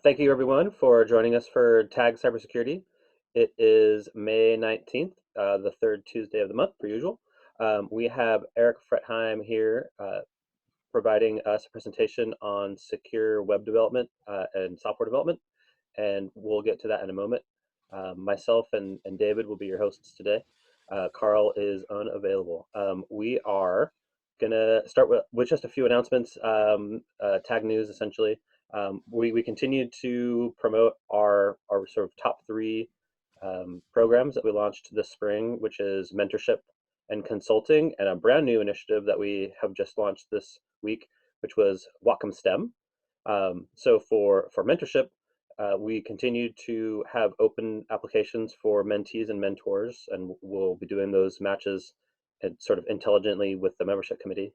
Thank you everyone for joining us for TAG Cybersecurity. It is May 19th, the third Tuesday of the month, per usual. We have Erik Fretheim here providing us a presentation on secure web development and software development, and we'll get to that in a moment. Myself and David will be your hosts today. Carl is unavailable. We are gonna start with just a few announcements, tag news essentially. We continue to promote our sort of top three programs that we launched this spring, which is mentorship and consulting, and a brand new initiative that we have just launched this week, which was Whatcom STEM. So for mentorship, we continue to have open applications for mentees and mentors, and we'll be doing those matches and sort of intelligently with the membership committee.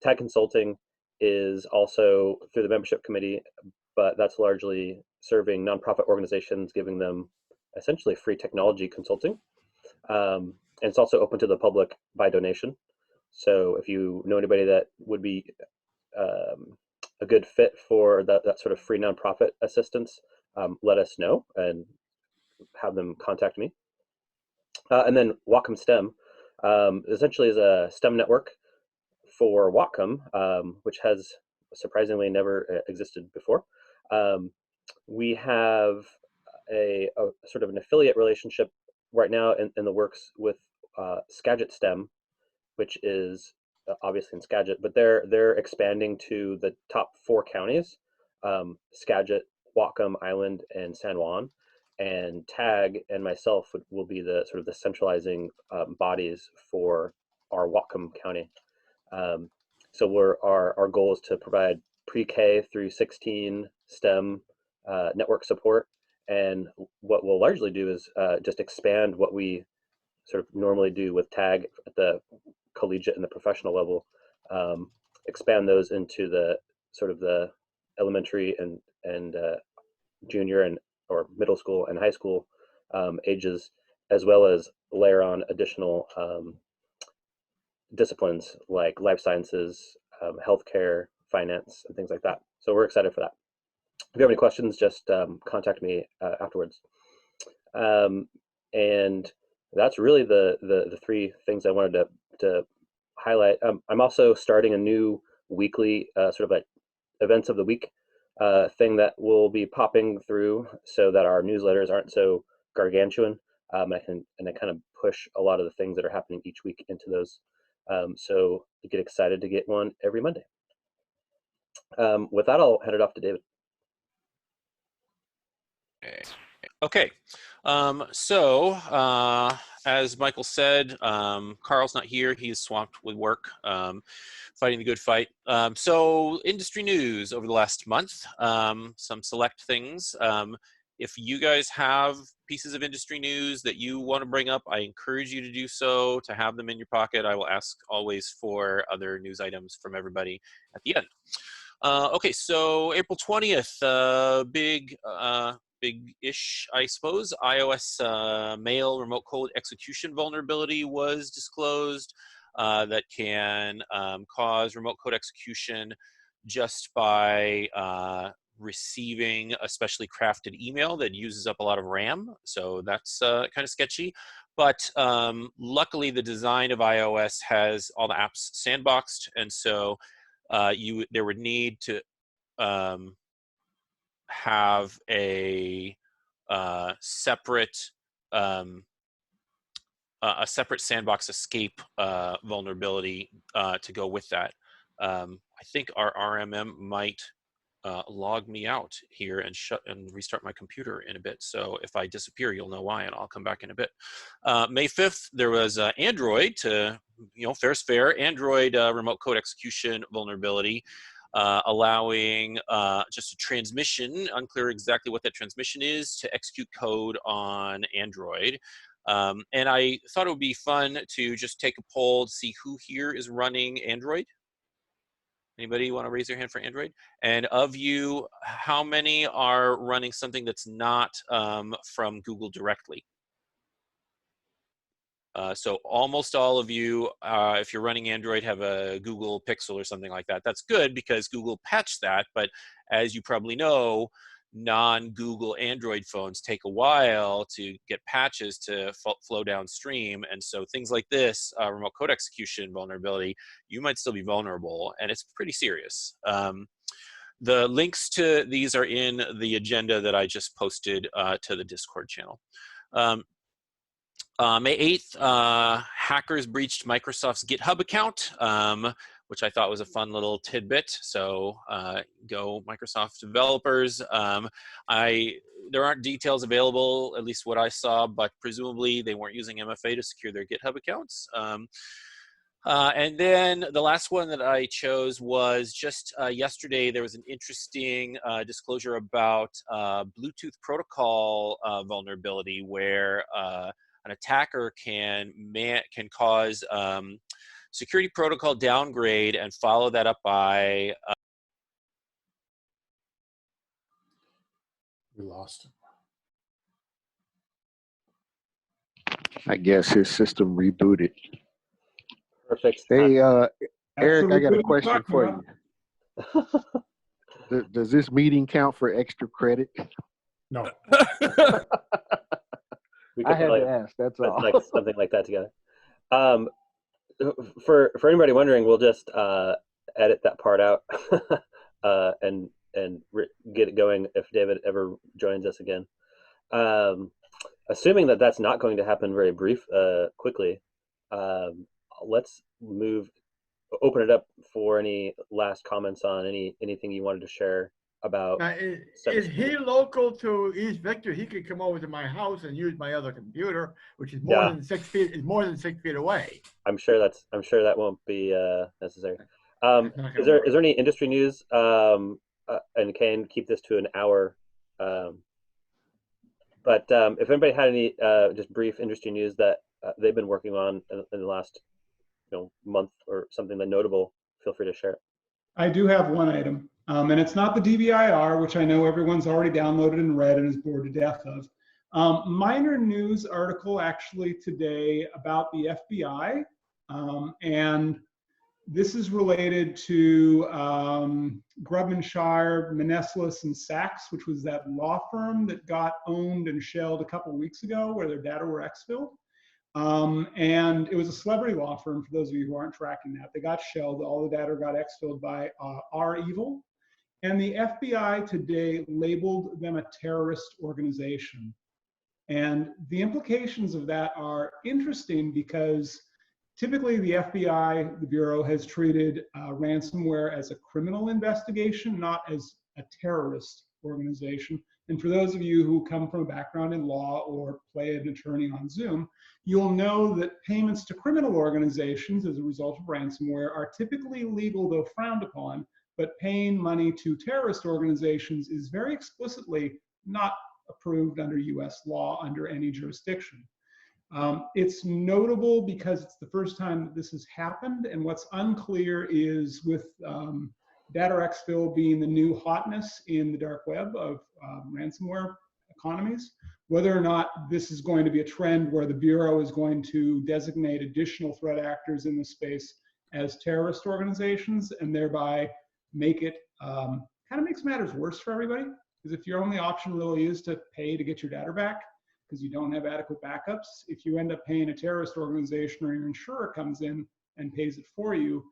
Tag Consulting is also through the membership committee, but that's largely serving nonprofit organizations, giving them essentially free technology consulting. And it's also open to the public by donation. So if you know anybody that would be a good fit for that sort of free nonprofit assistance, let us know and have them contact me. And then Whatcom STEM essentially is a STEM network for Whatcom, which has surprisingly never existed before. We have a sort of an affiliate relationship right now in the works with Skagit STEM, which is obviously in Skagit, but they're expanding to the top 4 counties: Skagit, Whatcom Island, and San Juan. And TAG and myself will be the sort of the centralizing bodies for our Whatcom County. So our goal is to provide pre-K through 16 STEM network support, and what we'll largely do is just expand what we sort of normally do with TAG at the collegiate and the professional level, expand those into the sort of the elementary and junior and or middle school and high school ages, as well as layer on additional disciplines like life sciences, healthcare, finance, and things like that. So we're excited for that. If you have any questions, just contact me afterwards. And that's really the 3 things I wanted to highlight. I'm also starting a new weekly sort of like events of the week thing that will be popping through so that our newsletters aren't so gargantuan. I kind of push a lot of the things that are happening each week into those. So you get excited to get one every Monday. With that, I'll hand it off to David. Okay, as Michael said, Carl's not here. He's swamped with work, fighting the good fight. So industry news over the last month, some select things. If you guys have pieces of industry news that you want to bring up, I encourage you to do so, to have them in your pocket. I will ask always for other news items from everybody at the end. Okay, so April 20th, big-ish, I suppose, iOS mail remote code execution vulnerability was disclosed that can cause remote code execution just by receiving a specially crafted email that uses up a lot of RAM. So that's kind of sketchy. But luckily, the design of iOS has all the apps sandboxed, and so there would need to have a separate sandbox escape vulnerability to go with that. I think our RMM might log me out here and restart my computer in a bit. So if I disappear, you'll know why, and I'll come back in a bit. May 5th, there was Android, fair's fair, Android remote code execution vulnerability, allowing just a transmission, unclear exactly what that transmission is, to execute code on Android. And I thought it would be fun to just take a poll to see who here is running Android. Anybody want to raise their hand for Android? And of you, how many are running something that's not from Google directly? So almost all of you, if you're running Android, have a Google Pixel or something like that. That's good because Google patched that, but as you probably know, non-Google Android phones take a while to get patches to flow downstream. And so things like this, remote code execution vulnerability, you might still be vulnerable, and it's pretty serious. The links to these are in the agenda that I just posted to the Discord channel. May 8th, hackers breached Microsoft's GitHub account, which I thought was a fun little tidbit. So go Microsoft developers. There aren't details available, at least what I saw, but presumably they weren't using MFA to secure their GitHub accounts. And then the last one that I chose was just yesterday. There was an interesting disclosure about Bluetooth protocol vulnerability where an attacker can cause security protocol downgrade and follow that up by we lost him. I guess his system rebooted. Perfect. Hey, Eric, Absolutely I got a good question talk for about. you. Does this meeting count for extra credit? No. We I could had probably to ask. That's put all. like something like that together. For anybody wondering, we'll just edit that part out and get it going if David ever joins us again. Assuming that that's not going to happen very quickly, let's open it up for any last comments on anything you wanted to share about. Now, is he local to East Victor? He could come over to my house and use my other computer, which is more than 6 feet. Is more than 6 feet away. I'm sure that won't be necessary. Is work. there any industry news? And can keep this to an hour. But if anybody had any just brief industry news that they've been working on in the last month or something that notable, feel free to share it. I do have one item, and it's not the DVIR, which I know everyone's already downloaded and read and is bored to death of. Minor news article actually today about the FBI, and this is related to Grubman Shire, Meneslis, and Sachs, which was that law firm that got owned and shelled a couple weeks ago where their data were exfilled. And it was a celebrity law firm, for those of you who aren't tracking that. They got shelled, all the data got exfilled by R-Evil. And the FBI today labeled them a terrorist organization. And the implications of that are interesting because typically the FBI, the Bureau, has treated ransomware as a criminal investigation, not as a terrorist organization. And for those of you who come from a background in law or play an attorney on Zoom, you'll know that payments to criminal organizations as a result of ransomware are typically legal, though frowned upon, but paying money to terrorist organizations is very explicitly not approved under US law under any jurisdiction. It's notable because it's the first time that this has happened, and what's unclear is with data exfil being the new hotness in the dark web of ransomware economies, whether or not this is going to be a trend where the Bureau is going to designate additional threat actors in the space as terrorist organizations and thereby make it, kind of makes matters worse for everybody. Because if your only option really is to pay to get your data back, because you don't have adequate backups, if you end up paying a terrorist organization or your insurer comes in and pays it for you,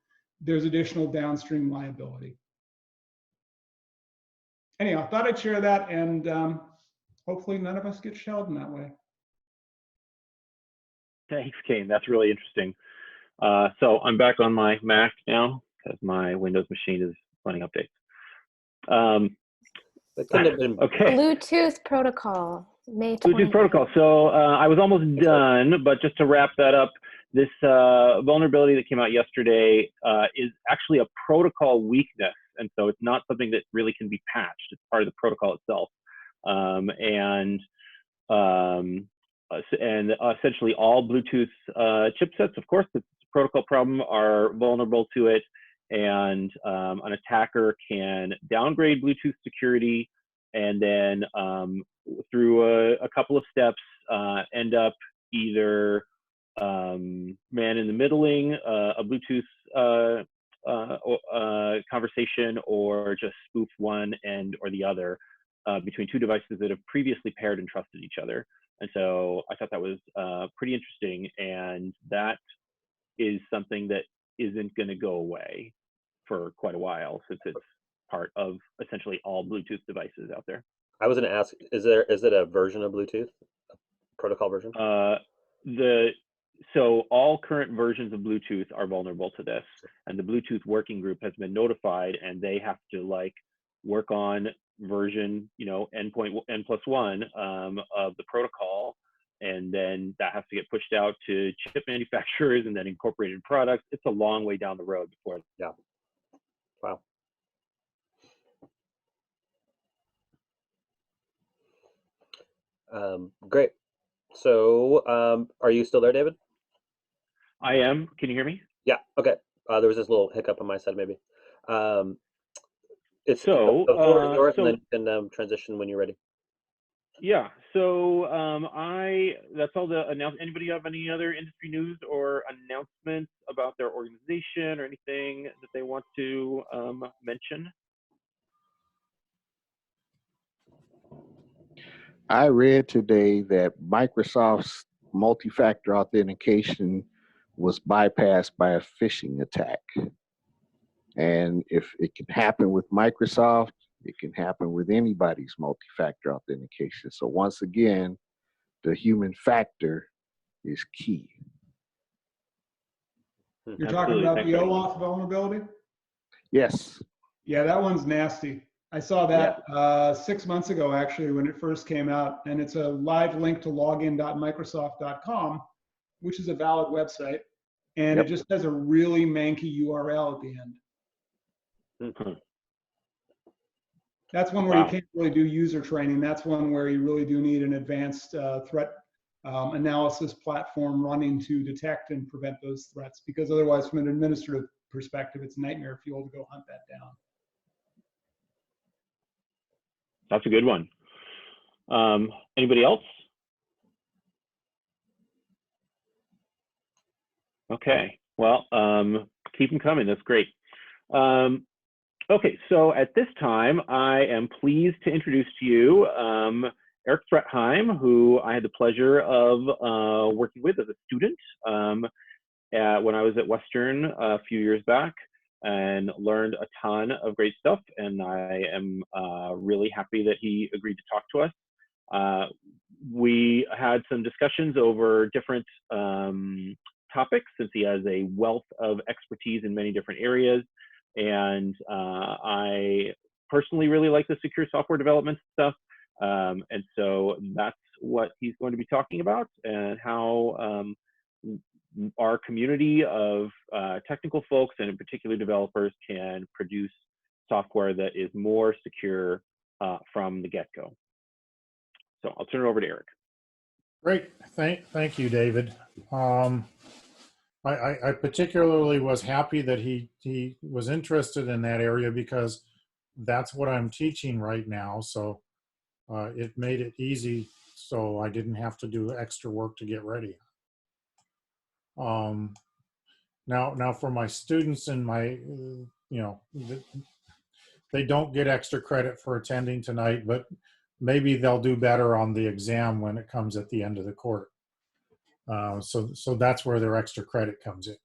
there's additional downstream liability. Anyhow, I thought I'd share that, and hopefully none of us get shelled in that way. Thanks, Kane. That's really interesting. So I'm back on my Mac now because my Windows machine is running updates. Okay. Bluetooth protocol, May 20th. Bluetooth protocol. So I was almost done, but just to wrap that up, this vulnerability that came out yesterday is actually a protocol weakness. And so it's not something that really can be patched. It's part of the protocol itself. And essentially all Bluetooth chipsets, of course, it's a protocol problem, are vulnerable to it. And an attacker can downgrade Bluetooth security and then through a couple of steps end up either man in the middling, a Bluetooth conversation, or just spoof one end or the other between two devices that have previously paired and trusted each other. And so I thought that was pretty interesting, and that is something that isn't going to go away for quite a while, since it's part of essentially all Bluetooth devices out there. I was going to ask, is it a version of Bluetooth, a protocol version? So all current versions of Bluetooth are vulnerable to this, and the Bluetooth working group has been notified, and they have to like work on version, endpoint N+1 of the protocol, and then that has to get pushed out to chip manufacturers and then incorporated in products. It's a long way down the road before. Yeah. Wow. Great. So, are you still there, David? I am. Can you hear me? Yeah. Okay. There was this little hiccup on my side, maybe. It's So, the floor is yours, so and then you can transition when you're ready. yeah. So that's all the announcement. Anybody have any other industry news or announcements about their organization or anything that they want to mention? I read today that Microsoft's multi-factor authentication was bypassed by a phishing attack. And if it can happen with Microsoft, it can happen with anybody's multi-factor authentication. So once again, the human factor is key. You're talking Absolutely. about Thanks, the Eddie. OAuth vulnerability? Yes. Yeah, that one's nasty. I saw that 6 months ago, actually, when it first came out. And it's a live link to login.microsoft.com, which is a valid website. And Yep. it just has a really manky URL at the end. Mhm. That's one where Wow. you can't really do user training. That's one where you really do need an advanced threat analysis platform running to detect and prevent those threats, because otherwise, from an administrative perspective, it's nightmare fuel to go hunt that down. That's a good one. Anybody else? Okay. Well, keep them coming. That's great. Okay, so at this time, I am pleased to introduce to you Erik Fretheim, who I had the pleasure of working with as a student when I was at Western a few years back, and learned a ton of great stuff. And I am really happy that he agreed to talk to us. We had some discussions over different topics, since he has a wealth of expertise in many different areas. And I personally really like the secure software development stuff. And so that's what he's going to be talking about, and how our community of technical folks, and in particular developers, can produce software that is more secure from the get-go. So I'll turn it over to Erik. Great. Thank you, David. I particularly was happy that he was interested in that area, because that's what I'm teaching right now. So it made it easy, so I didn't have to do extra work to get ready. Now for my students and my, they don't get extra credit for attending tonight, but maybe they'll do better on the exam when it comes at the end of the quarter. So that's where their extra credit comes in.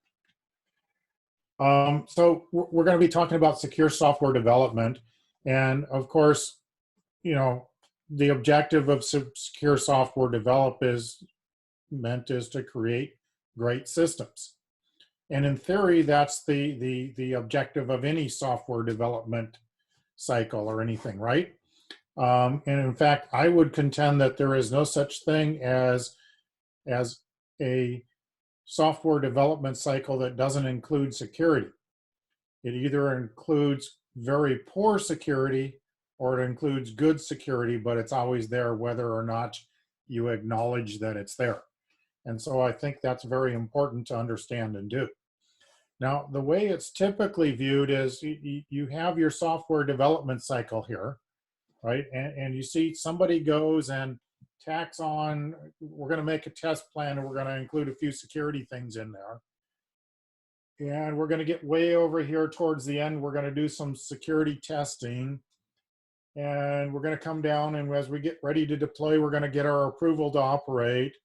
So we're going to be talking about secure software development. And of course, the objective of secure software development is to create great systems. And in theory, that's the objective of any software development cycle or anything, right? And in fact, I would contend that there is no such thing as a software development cycle that doesn't include security. It either includes very poor security or it includes good security, but it's always there whether or not you acknowledge that it's there. And so I think that's very important to understand and do. Now, the way it's typically viewed is you have your software development cycle here, right? And you see somebody goes and tax on, we're going to make a test plan and we're going to include a few security things in there. And we're going to get way over here towards the end. We're going to do some security testing. And we're going to come down, and as we get ready to deploy, we're going to get our approval to operate.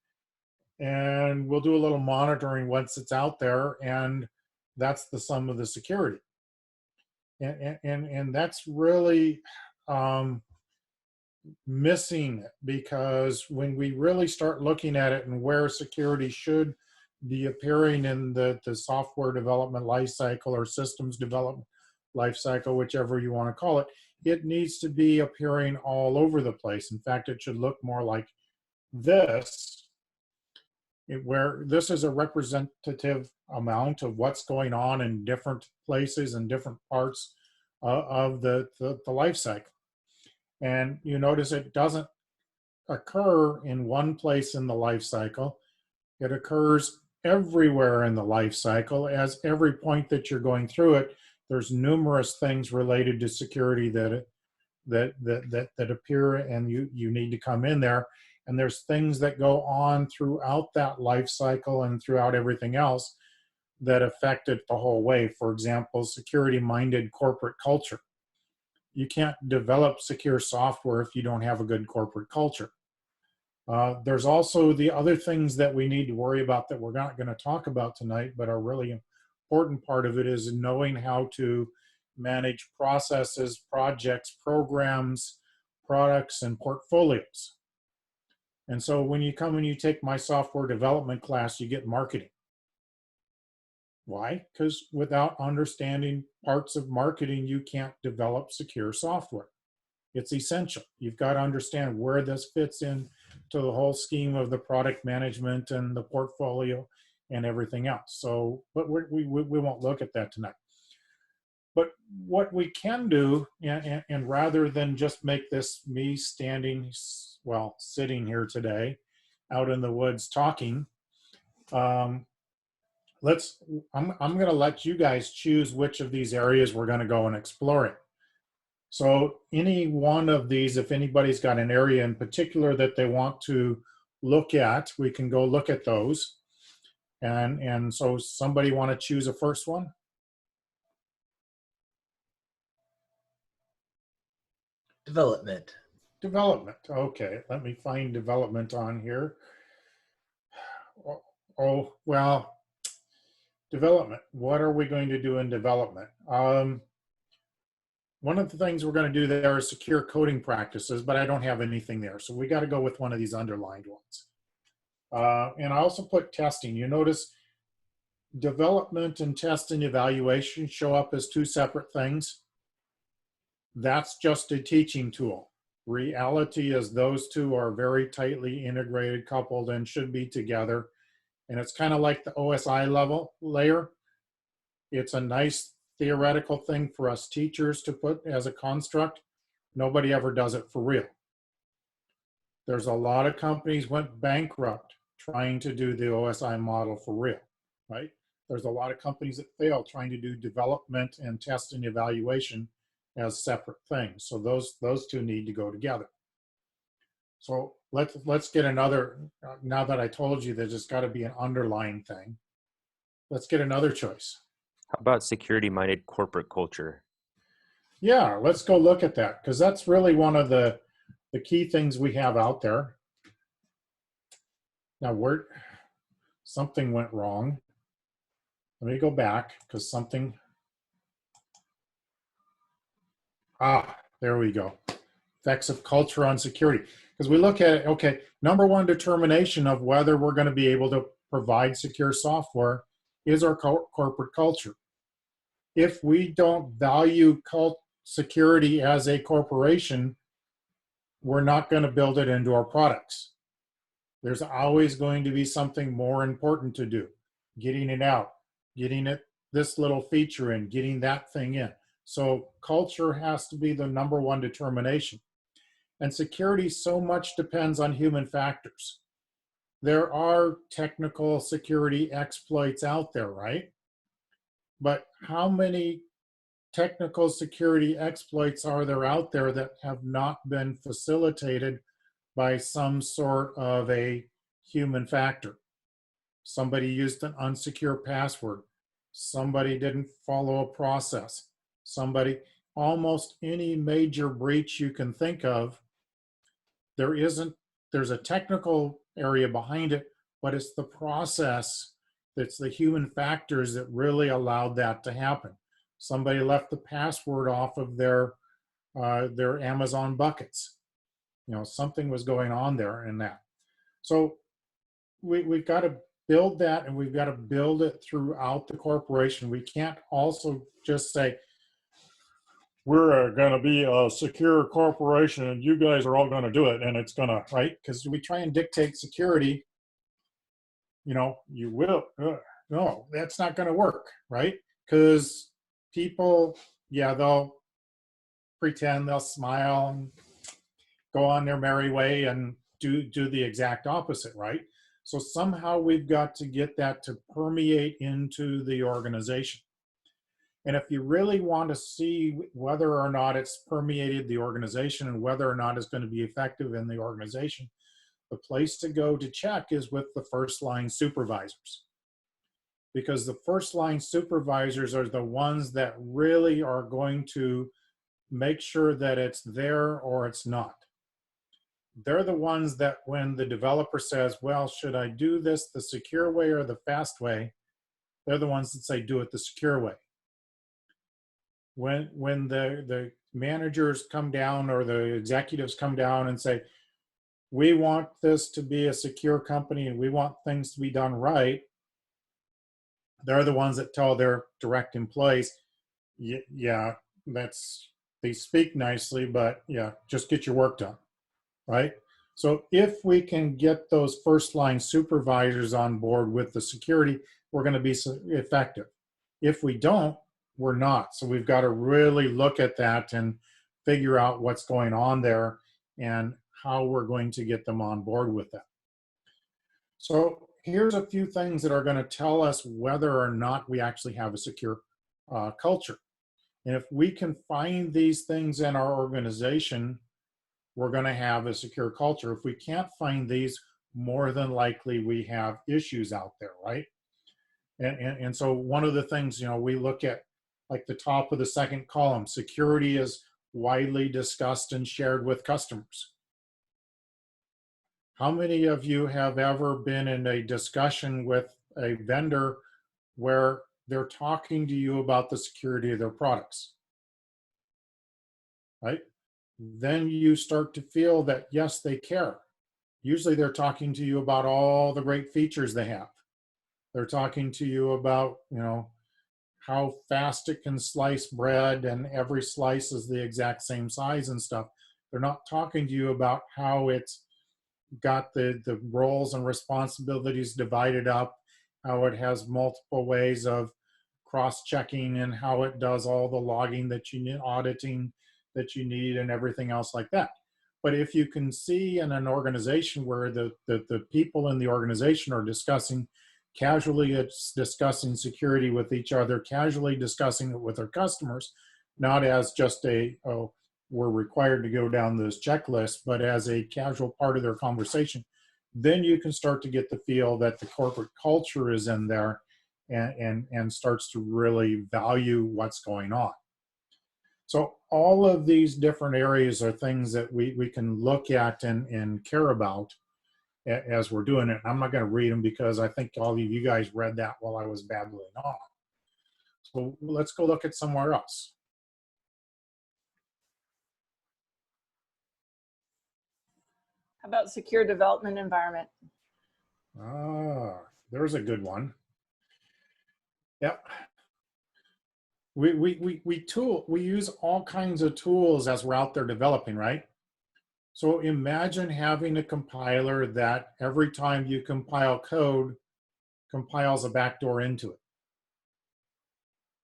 And we'll do a little monitoring once it's out there. And that's the sum of the security. And that's really missing, because when we really start looking at it and where security should be appearing in the software development lifecycle or systems development lifecycle, whichever you want to call it, it needs to be appearing all over the place. In fact, it should look more like this, where this is a representative amount of what's going on in different places and different parts of the life cycle. And you notice it doesn't occur in one place in the life cycle. It occurs everywhere in the life cycle. As every point that you're going through it, there's numerous things related to security that appear, and you need to come in there. And there's things that go on throughout that life cycle and throughout everything else that affect it the whole way. For example, security-minded corporate culture. You can't develop secure software if you don't have a good corporate culture. There's also the other things that we need to worry about that we're not going to talk about tonight, but are really important part of it is knowing how to manage processes, projects, programs, products, and portfolios. And so when you come and you take my software development class, you get marketing. Why? Because without understanding parts of marketing, you can't develop secure software. It's essential. You've got to understand where this fits in to the whole scheme of the product management and the portfolio and everything else. So, but we won't look at that tonight. But what we can do, and rather than just make this me standing, well, sitting here today out in the woods talking, I'm going to let you guys choose which of these areas we're going to go and explore it. So any one of these, if anybody's got an area in particular that they want to look at, we can go look at those. And so somebody want to choose a first one? Development. Development. Okay, let me find development on here. Oh, well, development. What are we going to do in development? One of the things we're going to do there is secure coding practices, but I don't have anything there. So we got to go with one of these underlined ones. And I also put testing. You notice development and test and evaluation show up as two separate things. That's just a teaching tool. Reality is those two are very tightly integrated, coupled, and should be together. And it's kind of like the OSI layer. It's a nice theoretical thing for us teachers to put as a construct. Nobody ever does it for real. There's a lot of companies went bankrupt trying to do the OSI model for real, right? There's a lot of companies that fail trying to do development and test and evaluation as separate things. So those two need to go together. So let's get another, now that I told you there's just got to be an underlying thing, let's get another choice. How about security-minded corporate culture? Yeah, let's go look at that, because that's really one of the key things we have out there. Now, something went wrong. Let me go back, because something, there we go. Effects of culture on security. Because we look at it, okay, number one determination of whether we're going to be able to provide secure software is our corporate culture. If we don't value security as a corporation, we're not going to build it into our products. There's always going to be something more important to do. Getting it out, getting this little feature in, getting that thing in. So culture has to be the number one determination. And security so much depends on human factors. There are technical security exploits out there, right? But how many technical security exploits are there out there that have not been facilitated by some sort of a human factor. Somebody used an unsecure password. Somebody didn't follow a process. Somebody, almost any major breach you can think of, there's a technical area behind it, but it's the process, it's the human factors that really allowed that to happen. Somebody left the password off of their Amazon buckets. You know, something was going on there in that. So we've got to build that, and we've got to build it throughout the corporation. We can't also just say, we're going to be a secure corporation and you guys are all going to do it and it's going to, right? Because we try and dictate security, you know, you will, no, that's not going to work, right? Because people, yeah, they'll pretend, they'll smile and go on their merry way and do the exact opposite, right? So somehow we've got to get that to permeate into the organization. And if you really want to see whether or not it's permeated the organization and whether or not it's going to be effective in the organization, the place to go to check is with the first line supervisors. Because the first line supervisors are the ones that really are going to make sure that it's there or it's not. They're the ones that when the developer says, well, should I do this the secure way or the fast way? They're the ones that say, do it the secure way. When the managers come down or the executives come down and say, we want this to be a secure company and we want things to be done right, they're the ones that tell their direct employees, yeah, they speak nicely, but yeah, just get your work done, right? So if we can get those first line supervisors on board with the security, we're going to be effective. If we don't, we're not. So we've got to really look at that and figure out what's going on there and how we're going to get them on board with that. So here's a few things that are going to tell us whether or not we actually have a secure culture. And if we can find these things in our organization, we're going to have a secure culture. If we can't find these, more than likely we have issues out there, right? And so one of the things, you know, we look at, like the top of the second column, security is widely discussed and shared with customers. How many of you have ever been in a discussion with a vendor where they're talking to you about the security of their products, right? Then you start to feel that, yes, they care. Usually they're talking to you about all the great features they have. They're talking to you about, you know, how fast it can slice bread and every slice is the exact same size and stuff. They're not talking to you about how it's got the roles and responsibilities divided up, how it has multiple ways of cross-checking and how it does all the logging that you need, auditing that you need and everything else like that. But if you can see in an organization where the people in the organization are casually discussing security with each other, casually discussing it with their customers, not as just oh, we're required to go down this checklist, but as a casual part of their conversation, then you can start to get the feel that the corporate culture is in there and starts to really value what's going on. So all of these different areas are things that we can look at and care about as we're doing it. I'm not going to read them because I think all of you guys read that while I was babbling on. So let's go look at somewhere else. How about secure development environment? There's a good one. Yep. We use all kinds of tools as we're out there developing, right? So imagine having a compiler that every time you compile code, compiles a backdoor into it.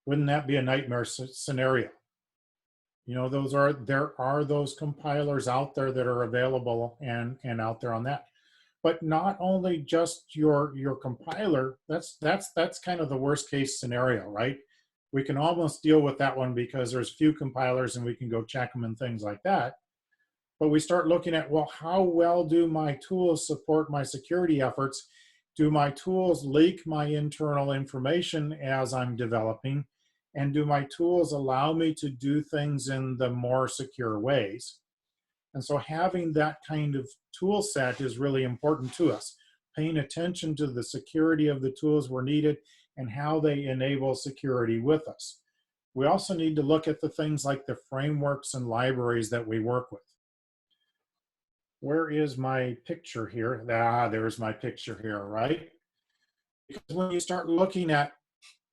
Wouldn't that be a nightmare scenario? You know, there are those compilers out there that are available and out there on that. But not only just your compiler, that's kind of the worst case scenario, right? We can almost deal with that one because there's few compilers and we can go check them and things like that. But we start looking at, well, how well do my tools support my security efforts? Do my tools leak my internal information as I'm developing? And do my tools allow me to do things in the more secure ways? And so having that kind of tool set is really important to us, paying attention to the security of the tools we're needed and how they enable security with us. We also need to look at the things like the frameworks and libraries that we work with. Where is my picture here? Ah, there's my picture here, right? Because when you start looking at,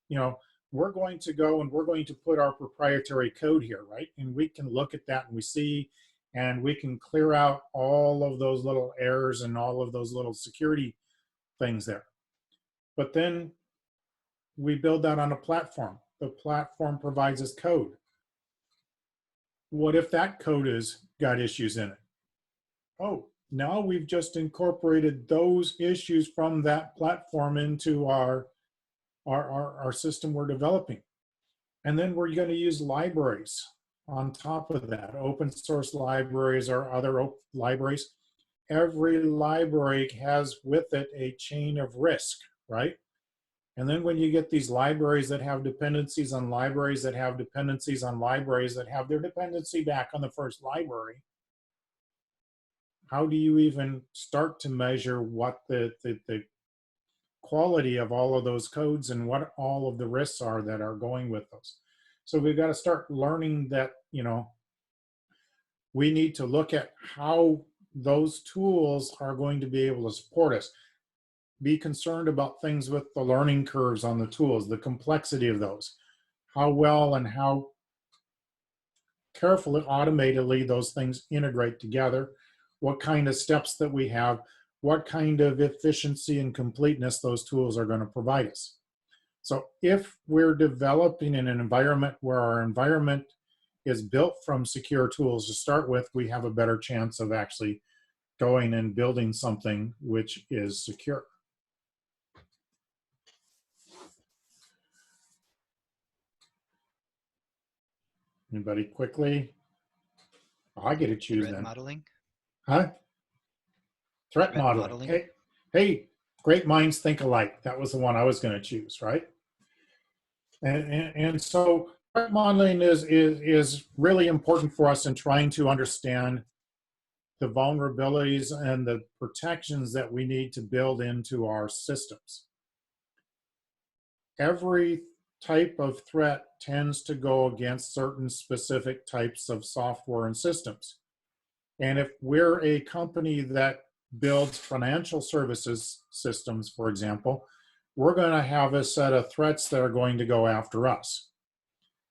you know, we're going to go and we're going to put our proprietary code here, right? And we can look at that and we see, and we can clear out all of those little errors and all of those little security things there. But then we build that on a platform. The platform provides us code. What if that code has got issues in it? Oh, now we've just incorporated those issues from that platform into our system we're developing. And then we're going to use libraries on top of that, open source libraries or other libraries. Every library has with it a chain of risk, right? And then when you get these libraries that have dependencies on libraries that have dependencies on libraries that have their dependency back on the first library, how do you even start to measure what the quality of all of those codes and what all of the risks are that are going with those? So we've got to start learning that, you know, we need to look at how those tools are going to be able to support us. Be concerned about things with the learning curves on the tools, the complexity of those, how well and how carefully, automatedly those things integrate together, what kind of steps that we have, what kind of efficiency and completeness those tools are going to provide us. So if we're developing in an environment where our environment is built from secure tools to start with, we have a better chance of actually going and building something which is secure. Anybody quickly? I get to choose Threat then. modeling. Huh? Threat modeling. Hey, hey, great minds think alike. That was the one I was going to choose, right? And so threat modeling is really important for us in trying to understand the vulnerabilities and the protections that we need to build into our systems. Every type of threat tends to go against certain specific types of software and systems. And if we're a company that builds financial services systems, for example, we're going to have a set of threats that are going to go after us.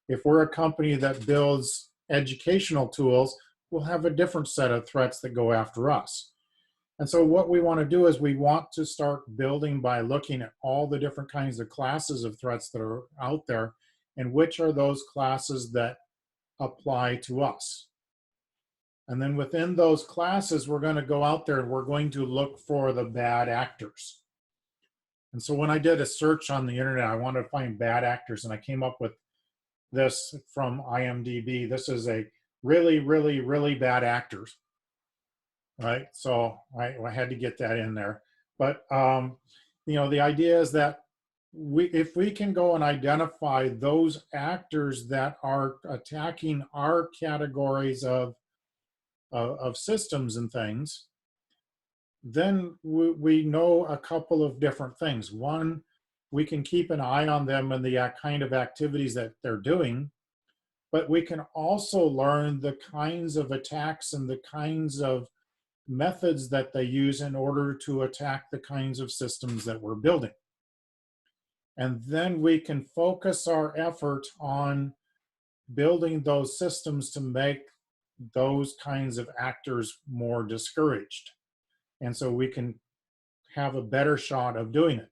If we're a company that builds educational tools, we'll have a different set of threats that go after us. And so what we want to do is we want to start building by looking at all the different kinds of classes of threats that are out there and which are those classes that apply to us. And then within those classes, we're going to go out there and we're going to look for the bad actors. And so when I did a search on the internet, I wanted to find bad actors, and I came up with this from IMDb. This is a really, really, really bad actors, right? So I had to get that in there. But you know, the idea is that if we can go and identify those actors that are attacking our categories of systems and things, then we know a couple of different things. One, we can keep an eye on them and the kind of activities that they're doing, but we can also learn the kinds of attacks and the kinds of methods that they use in order to attack the kinds of systems that we're building. And then we can focus our effort on building those systems to make those kinds of actors more discouraged. And so we can have a better shot of doing it.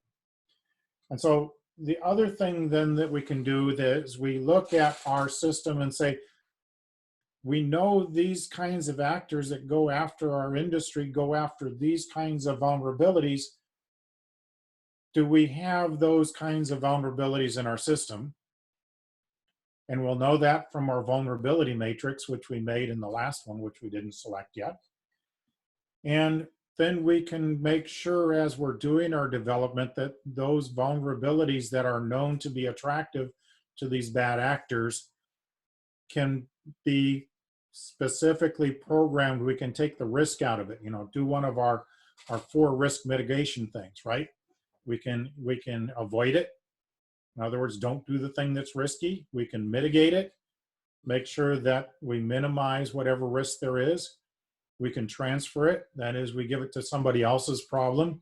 And so the other thing then that we can do is we look at our system and say, we know these kinds of actors that go after our industry, go after these kinds of vulnerabilities. Do we have those kinds of vulnerabilities in our system? And we'll know that from our vulnerability matrix, which we made in the last one, which we didn't select yet. And then we can make sure as we're doing our development that those vulnerabilities that are known to be attractive to these bad actors can be specifically programmed. We can take the risk out of it, you know, do one of our 4 risk mitigation things, right? We can avoid it. In other words, don't do the thing that's risky. We can mitigate it, make sure that we minimize whatever risk there is. We can transfer it. That is, we give it to somebody else's problem,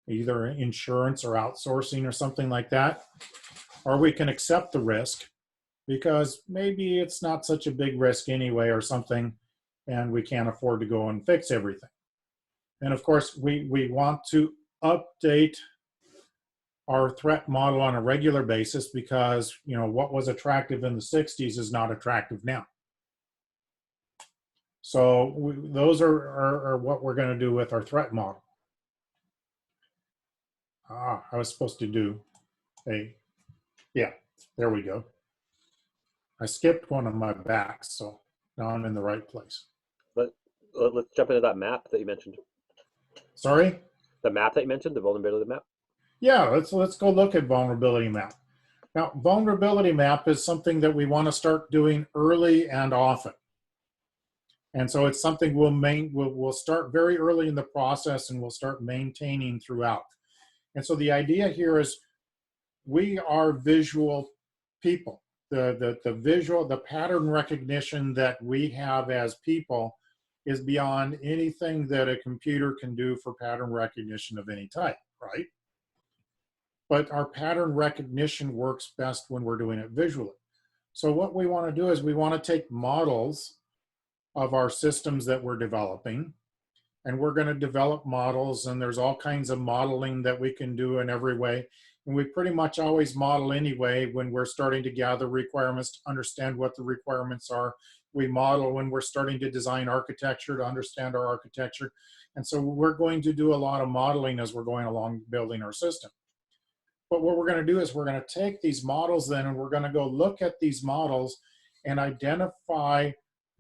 either insurance or outsourcing or something like that. Or we can accept the risk because maybe it's not such a big risk anyway or something, and we can't afford to go and fix everything. And of course, we want to update our threat model on a regular basis because, you know, what was attractive in the 60s is not attractive now. So those are what we're going to do with our threat model. I was supposed to do yeah, there we go. I skipped one of my backs, so now I'm in the right place. Let's jump into that map that you mentioned. Sorry? The map that you mentioned, the vulnerability map? Yeah, let's go look at vulnerability map. Now, vulnerability map is something that we want to start doing early and often. And so it's something we'll start very early in the process and we'll start maintaining throughout. And so the idea here is we are visual people. The pattern recognition that we have as people is beyond anything that a computer can do for pattern recognition of any type, right? But our pattern recognition works best when we're doing it visually. So what we want to do is we want to take models of our systems that we're developing, and we're going to develop models, and there's all kinds of modeling that we can do in every way. And we pretty much always model anyway when we're starting to gather requirements to understand what the requirements are. We model when we're starting to design architecture to understand our architecture. And so we're going to do a lot of modeling as we're going along building our system. But what we're going to do is we're going to take these models then and we're going to go look at these models and identify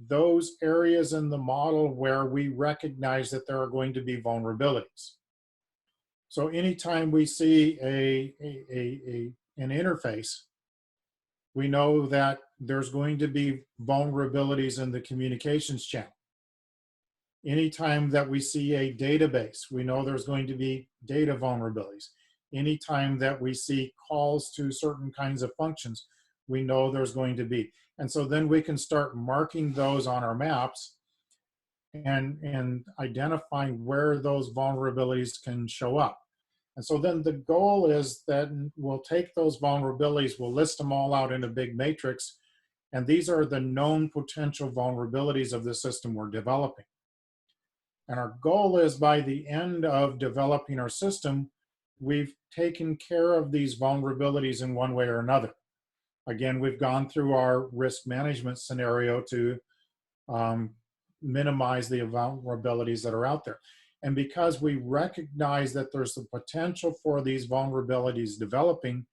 those areas in the model where we recognize that there are going to be vulnerabilities. So anytime we see an interface, we know that there's going to be vulnerabilities in the communications channel. Anytime that we see a database, we know there's going to be data vulnerabilities. Anytime that we see calls to certain kinds of functions, we know there's going to be. And so then we can start marking those on our maps and identifying where those vulnerabilities can show up. And so then the goal is that we'll take those vulnerabilities, we'll list them all out in a big matrix, and these are the known potential vulnerabilities of the system we're developing. And our goal is by the end of developing our system, we've taken care of these vulnerabilities in one way or another. Again, we've gone through our risk management scenario to minimize the vulnerabilities that are out there. And because we recognize that there's the potential for these vulnerabilities developing,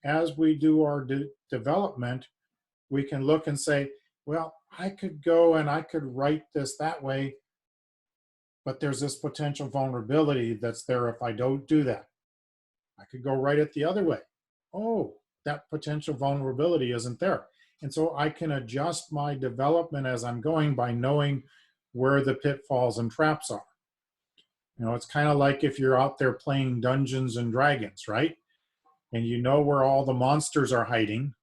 as we do our development, we can look and say, well, I could go and I could write this that way, but there's this potential vulnerability that's there if I don't do that. I could go write it the other way. Oh, that potential vulnerability isn't there. And so I can adjust my development as I'm going by knowing where the pitfalls and traps are. You know, it's kind of like if you're out there playing Dungeons and Dragons, right? And you know where all the monsters are hiding,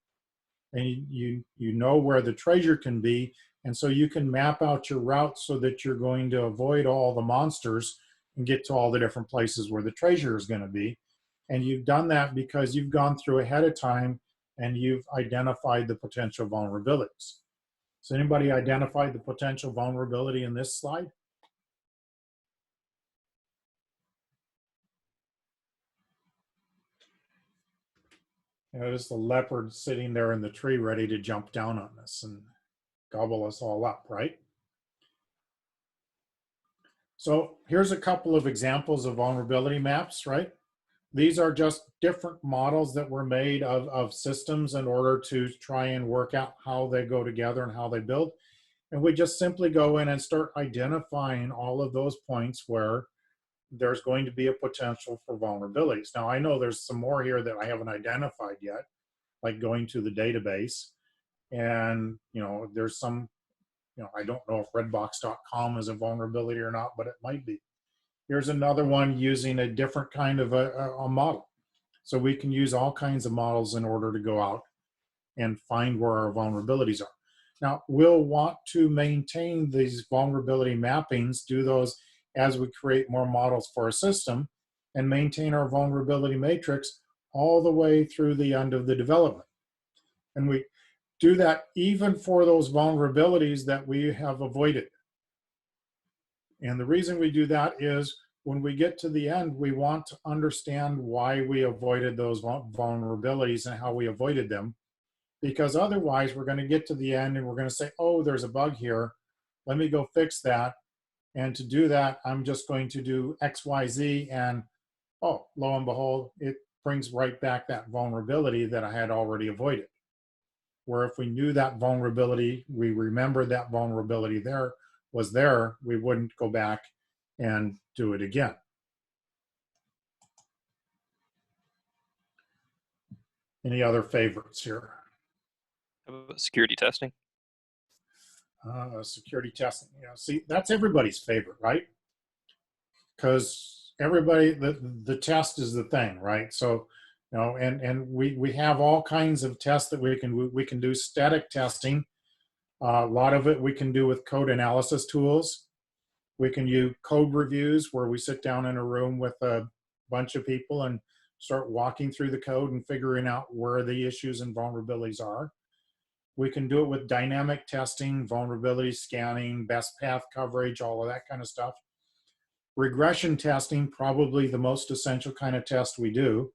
and you know where the treasure can be, and so you can map out your route so that you're going to avoid all the monsters and get to all the different places where the treasure is going to be. And you've done that because you've gone through ahead of time and you've identified the potential vulnerabilities. Has anybody identified the potential vulnerability in this slide? Notice the leopard sitting there in the tree ready to jump down on us and gobble us all up, right? So here's a couple of examples of vulnerability maps, right? these are just different models that were made of systems in order to try and work out how they go together and how they build. And we just simply go in and start identifying all of those points where there's going to be a potential for vulnerabilities. Now, I know there's some more here that I haven't identified yet, like going to the database. And, there's some, I don't know if redbox.com is a vulnerability or not, but it might be. Here's another one using a different kind of a model. So we can use all kinds of models in order to go out and find where our vulnerabilities are. Now, we'll want to maintain these vulnerability mappings, do those as we create more models for a system, and maintain our vulnerability matrix all the way through the end of the development. And we do that even for those vulnerabilities that we have avoided. And the reason we do that is when we get to the end, we want to understand why we avoided those vulnerabilities and how we avoided them. Because otherwise, we're going to get to the end and we're going to say, oh, there's a bug here. Let me go fix that. And to do that, I'm just going to do X, Y, Z. And oh, lo and behold, it brings right back that vulnerability that I had already avoided. Where if we knew that vulnerability, we remembered that vulnerability there, we wouldn't go back and do it again. Any other favorites here? Security testing. Security testing. See, that's everybody's favorite, right? Because everybody, the test is the thing, right? So, and we have all kinds of tests that we can do. Static testing. A lot of it we can do with code analysis tools. We can use code reviews where we sit down in a room with a bunch of people and start walking through the code and figuring out where the issues and vulnerabilities are. We can do it with dynamic testing, vulnerability scanning, best path coverage, all of that kind of stuff. Regression testing, probably the most essential kind of test we do,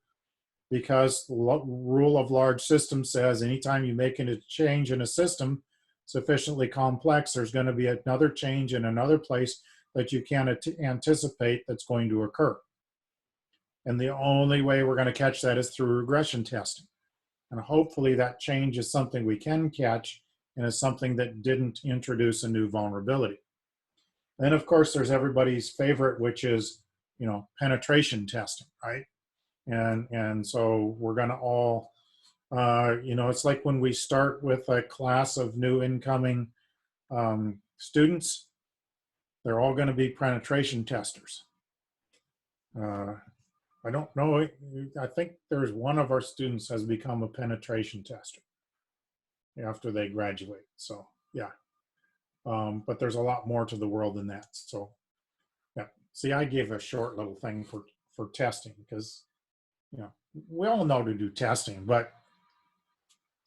because the rule of large systems says anytime you make a change in a system sufficiently complex, there's going to be another change in another place that you can't anticipate that's going to occur. And the only way we're going to catch that is through regression testing. And hopefully that change is something we can catch and is something that didn't introduce a new vulnerability. Then of course there's everybody's favorite, which is, penetration testing, right? And so we're going to all, it's like when we start with a class of new incoming students, they're all going to be penetration testers. I don't know, I think there's one of our students has become a penetration tester after they graduate. So yeah, but there's a lot more to the world than that. So yeah, see, I gave a short little thing for testing because, we all know to do testing, but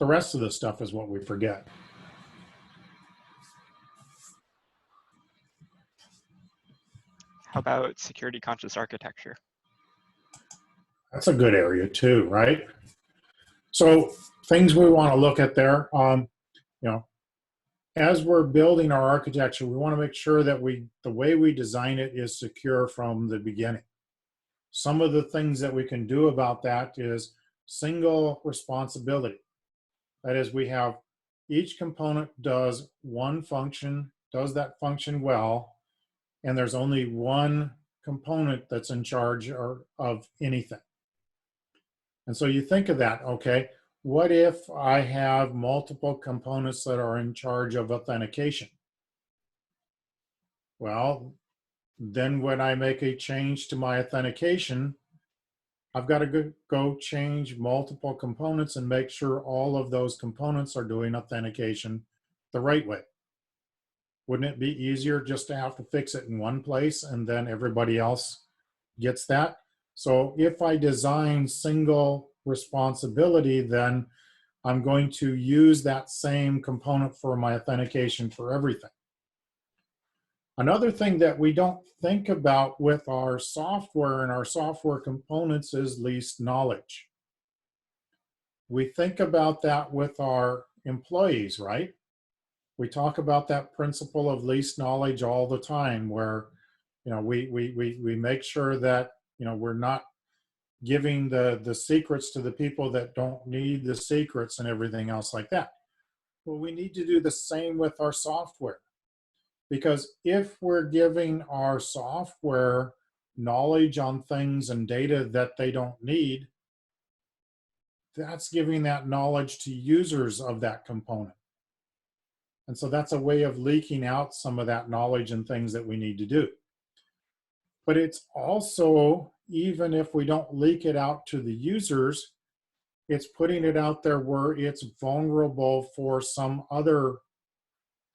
the rest of the stuff is what we forget. How about security conscious architecture? That's a good area too, right? So things we want to look at there, as we're building our architecture, we want to make sure that the way we design it is secure from the beginning. Some of the things that we can do about that is single responsibility. That is, we have each component does one function, does that function well, and there's only one component that's in charge of anything. And so you think of that, okay, what if I have multiple components that are in charge of authentication? Well, then when I make a change to my authentication, I've got to go change multiple components and make sure all of those components are doing authentication the right way. Wouldn't it be easier just to have to fix it in one place and then everybody else gets that? So if I design single responsibility, then I'm going to use that same component for my authentication for everything. Another thing that we don't think about with our software and our software components is least knowledge. We think about that with our employees, right? We talk about that principle of least knowledge all the time, where we make sure that we're not giving the secrets to the people that don't need the secrets and everything else like that. Well, we need to do the same with our software, because if we're giving our software knowledge on things and data that they don't need, that's giving that knowledge to users of that component. And so that's a way of leaking out some of that knowledge and things that we need to do. But it's also, even if we don't leak it out to the users, it's putting it out there where it's vulnerable for some other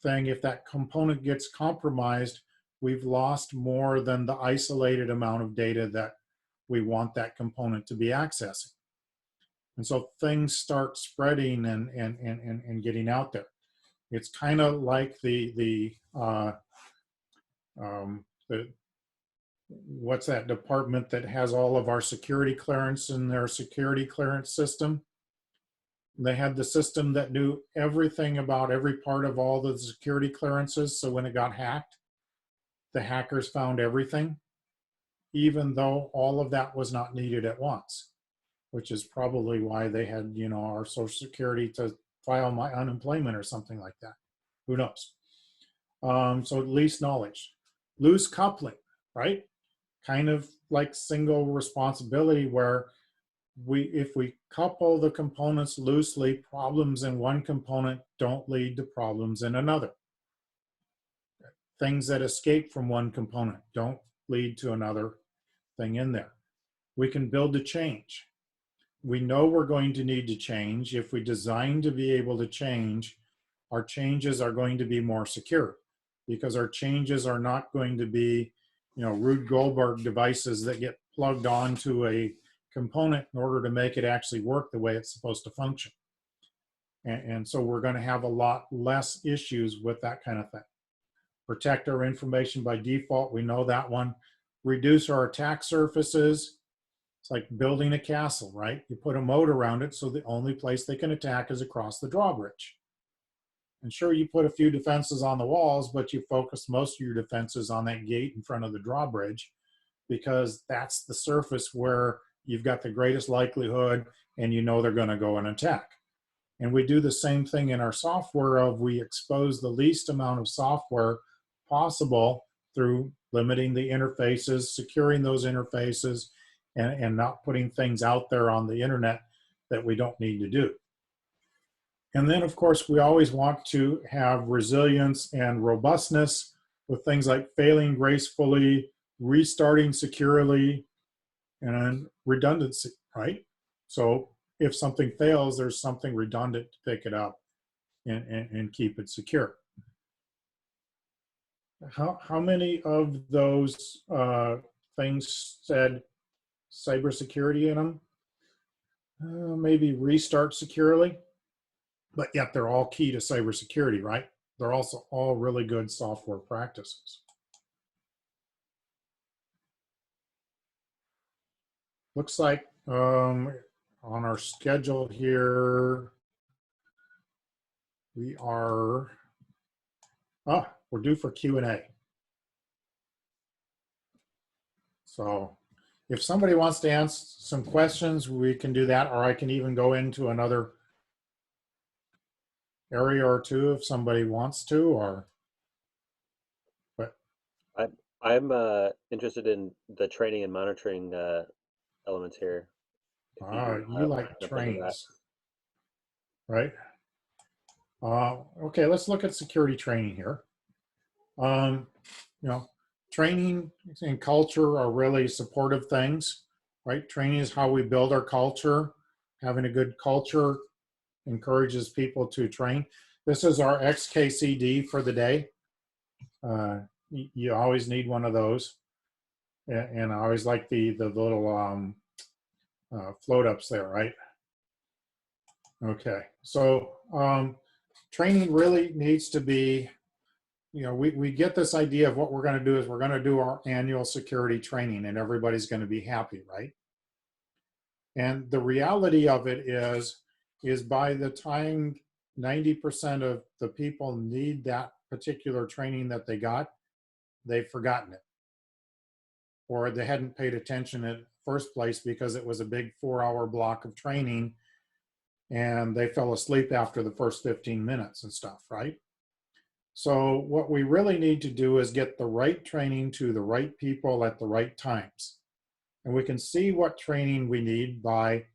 thing. If that component gets compromised, we've lost more than the isolated amount of data that we want that component to be accessing. And so things start spreading and getting out there. It's kind of like the what's that department that has all of our security clearance in their security clearance system? They had the system that knew everything about every part of all the security clearances. So when it got hacked, the hackers found everything, even though all of that was not needed at once, which is probably why they had, you know, our Social Security to file my unemployment or something like that. Who knows? So at least knowledge. Loose coupling, right? Kind of like single responsibility, where if we couple the components loosely, problems in one component don't lead to problems in another. Things that escape from one component don't lead to another thing in there. We can build to change. We know we're going to need to change. If we design to be able to change, our changes are going to be more secure, because our changes are not going to be, you know, Rube Goldberg devices that get plugged onto a component in order to make it actually work the way it's supposed to function. And so we're going to have a lot less issues with that kind of thing. Protect our information by default. We know that one. Reduce our attack surfaces. It's like building a castle, right? You put a moat around it, so the only place they can attack is across the drawbridge. And sure, you put a few defenses on the walls, but you focus most of your defenses on that gate in front of the drawbridge, because that's the surface where you've got the greatest likelihood and you know they're going to go and attack. And we do the same thing in our software of we expose the least amount of software possible through limiting the interfaces, securing those interfaces, and not putting things out there on the internet that we don't need to do. And then, of course, we always want to have resilience and robustness with things like failing gracefully, restarting securely, and redundancy, right? So if something fails, there's something redundant to pick it up and keep it secure. How many of those things said cybersecurity in them? Maybe restart securely, but yet they're all key to cybersecurity, right? They're also all really good software practices. Looks like on our schedule here, we are, we're due for Q&A. So if somebody wants to answer some questions, we can do that, or I can even go into another area or two if somebody wants to, or, but. I'm interested in the training and monitoring elements here. You like trains, right? Okay, let's look at security training here. You know, training and culture are really supportive things, right? Training is how we build our culture. Having a good culture encourages people to train. This is our XKCD for the day. You always need one of those. And I always like the little float ups there, right? Okay, so training really needs to be, you know, we get this idea of what we're going to do is we're going to do our annual security training and everybody's going to be happy, right? And the reality of it is by the time 90% of the people need that particular training that they got, they've forgotten it, or they hadn't paid attention first place because it was a big 4-hour block of training and they fell asleep after the first 15 minutes and stuff, right? So what we really need to do is get the right training to the right people at the right times. And we can see what training we need by,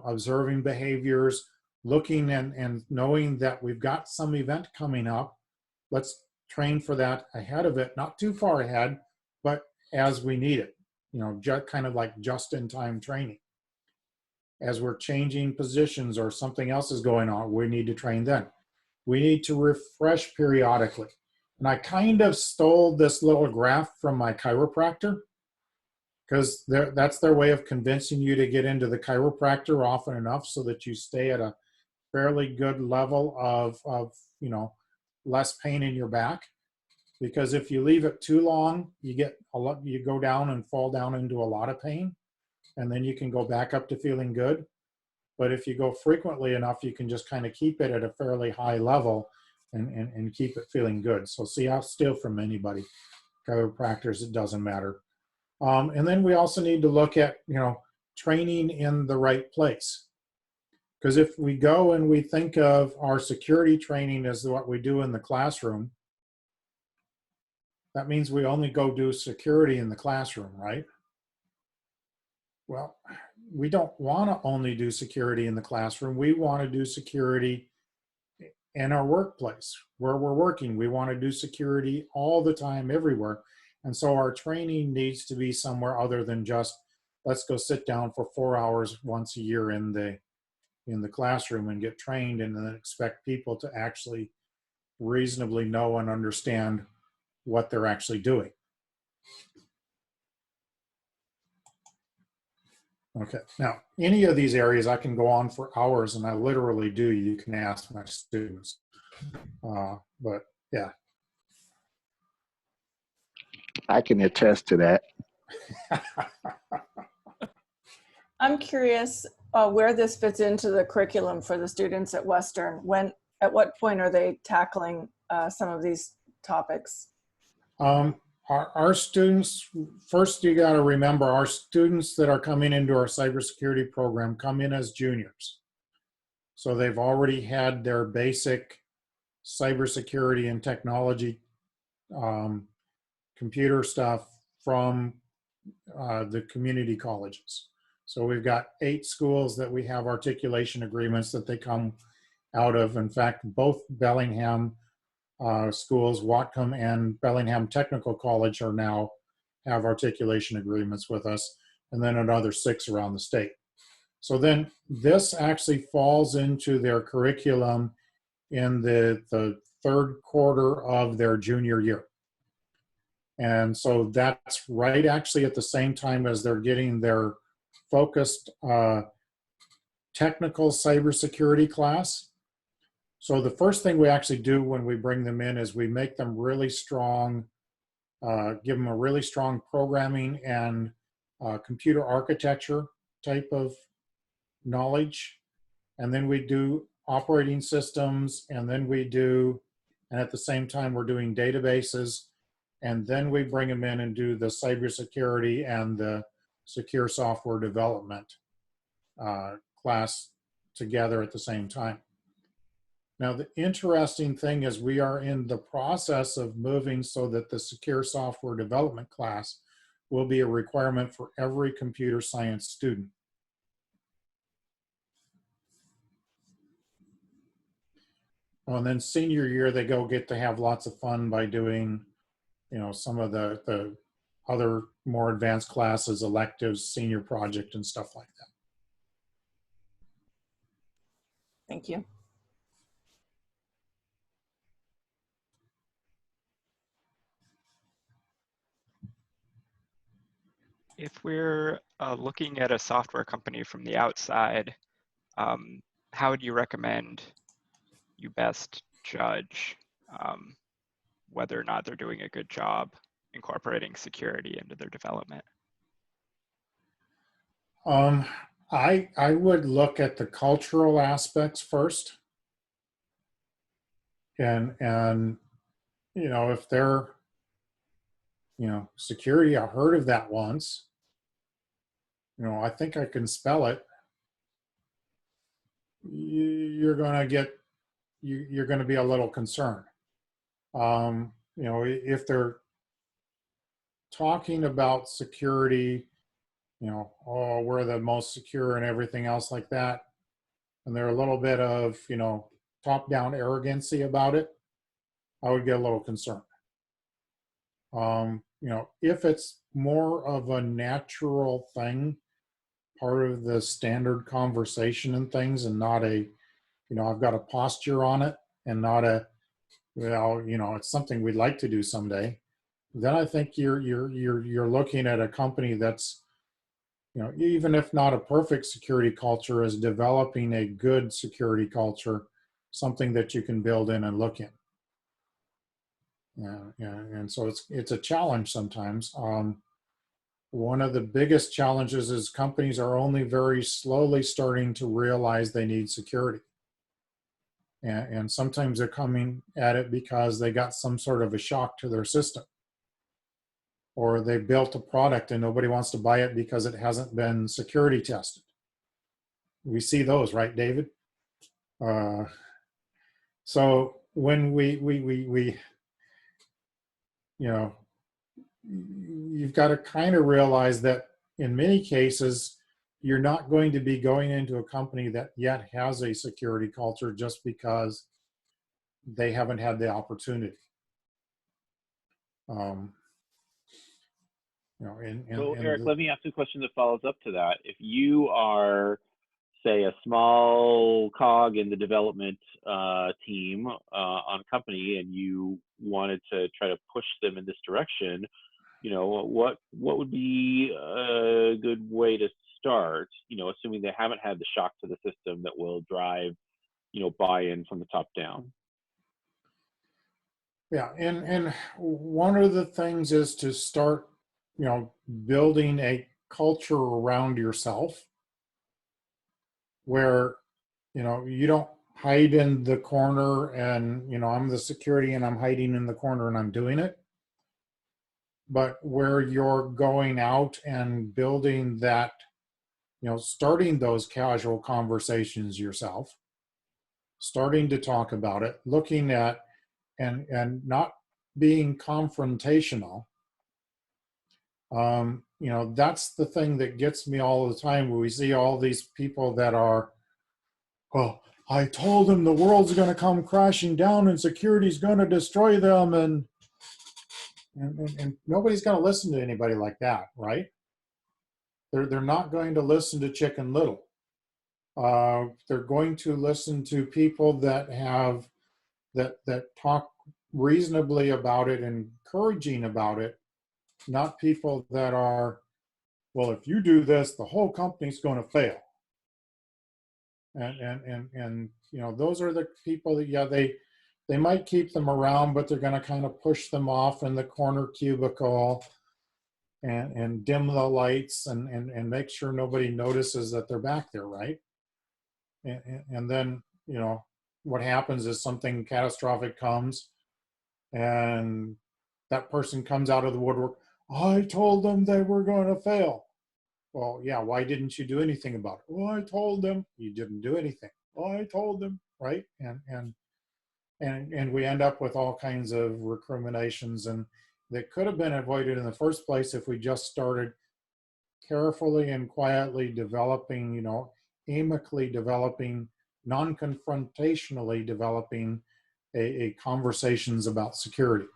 observing behaviors, looking and knowing that we've got some event coming up. Let's train for that ahead of it, not too far ahead, but as we need it, just kind of like just-in-time training. As we're changing positions or something else is going on, we need to train then. We need to refresh periodically. And I kind of stole this little graph from my chiropractor because that's their way of convincing you to get into the chiropractor often enough so that you stay at a fairly good level of less pain in your back. Because if you leave it too long, you go down and fall down into a lot of pain, and then you can go back up to feeling good. But if you go frequently enough, you can just kind of keep it at a fairly high level and keep it feeling good. So see, I'll steal from anybody. Chiropractors, it doesn't matter. And then we also need to look at, training in the right place. Because if we go and we think of our security training as what we do in the classroom, that means we only go do security in the classroom, right? Well, we don't want to only do security in the classroom. We want to do security in our workplace where we're working. We want to do security all the time, everywhere. And so our training needs to be somewhere other than just, let's go sit down for 4 hours once a year in the classroom and get trained and then expect people to actually reasonably know and understand what they're actually doing. Okay, now any of these areas I can go on for hours, and I literally do. You can ask my students, but yeah. I can attest to that. I'm curious where this fits into the curriculum for the students at Western. At what point are they tackling some of these topics? Our students, first you got to remember, our students that are coming into our cybersecurity program come in as juniors. So they've already had their basic cybersecurity and technology computer stuff from the community colleges. So we've got 8 schools that we have articulation agreements that they come out of. In fact, both Bellingham schools, Whatcom and Bellingham Technical College, now have articulation agreements with us, and then another 6 around the state. So then this actually falls into their curriculum in the third quarter of their junior year. And so that's right actually at the same time as they're getting their focused technical cybersecurity class. So the first thing we actually do when we bring them in is we make them really strong, give them a really strong programming and computer architecture type of knowledge. And then we do operating systems, and then and at the same time we're doing databases, and then we bring them in and do the cybersecurity and the secure software development class together at the same time. Now, the interesting thing is we are in the process of moving so that the secure software development class will be a requirement for every computer science student. Well, and then senior year, they get to have lots of fun by doing, some of the other more advanced classes, electives, senior project, and stuff like that. Thank you. If we're looking at a software company from the outside, how would you recommend you best judge whether or not they're doing a good job incorporating security into their development? I would look at the cultural aspects first. And if they're, security, I heard of that once. I think I can spell it, you're going to get, you're going to be a little concerned. If they're talking about security, oh, we're the most secure and everything else like that, and they're a little bit of, top-down arrogancy about it, I would get a little concerned. If it's more of a natural thing, part of the standard conversation and things, and not a, I've got a posture on it, and not a, well, it's something we'd like to do someday, then I think you're looking at a company that's, even if not a perfect security culture, is developing a good security culture, something that you can build in and look in. Yeah, and so it's a challenge sometimes. One of the biggest challenges is companies are only very slowly starting to realize they need security. And sometimes they're coming at it because they got some sort of a shock to their system. Or they built a product and nobody wants to buy it because it hasn't been security tested. We see those, right, David? So when you've got to kind of realize that in many cases, you're not going to be going into a company that yet has a security culture just because they haven't had the opportunity. So Eric, let me ask a question that follows up to that. If you are, say, a small cog in the development team on a company, and you wanted to try to push them in this direction, what would be a good way to start? Assuming they haven't had the shock to the system that will drive, buy-in from the top down. Yeah, and one of the things is to start, building a culture around yourself where, you don't hide in the corner and, I'm the security and I'm hiding in the corner and I'm doing it. But where you're going out and building that, starting those casual conversations yourself, starting to talk about it, looking at, and not being confrontational. That's the thing that gets me all the time, where we see all these people that are, well, I told them the world's going to come crashing down and security's going to destroy them, and nobody's going to listen to anybody like that, right? They're not going to listen to Chicken Little. They're going to listen to people that have that talk reasonably about it and encouraging about it, not people that are, well, if you do this, the whole company's going to fail. And those are the people that, yeah, they might keep them around, but they're going to kind of push them off in the corner cubicle and dim the lights and make sure nobody notices that they're back there, right? And then, what happens is something catastrophic comes and that person comes out of the woodwork. I told them they were going to fail. Well, yeah, why didn't you do anything about it? Well, I told them. You didn't do anything. Well, I told them, right? And we end up with all kinds of recriminations, and that could have been avoided in the first place if we just started carefully and quietly developing, amicably developing, non-confrontationally developing a conversations about security.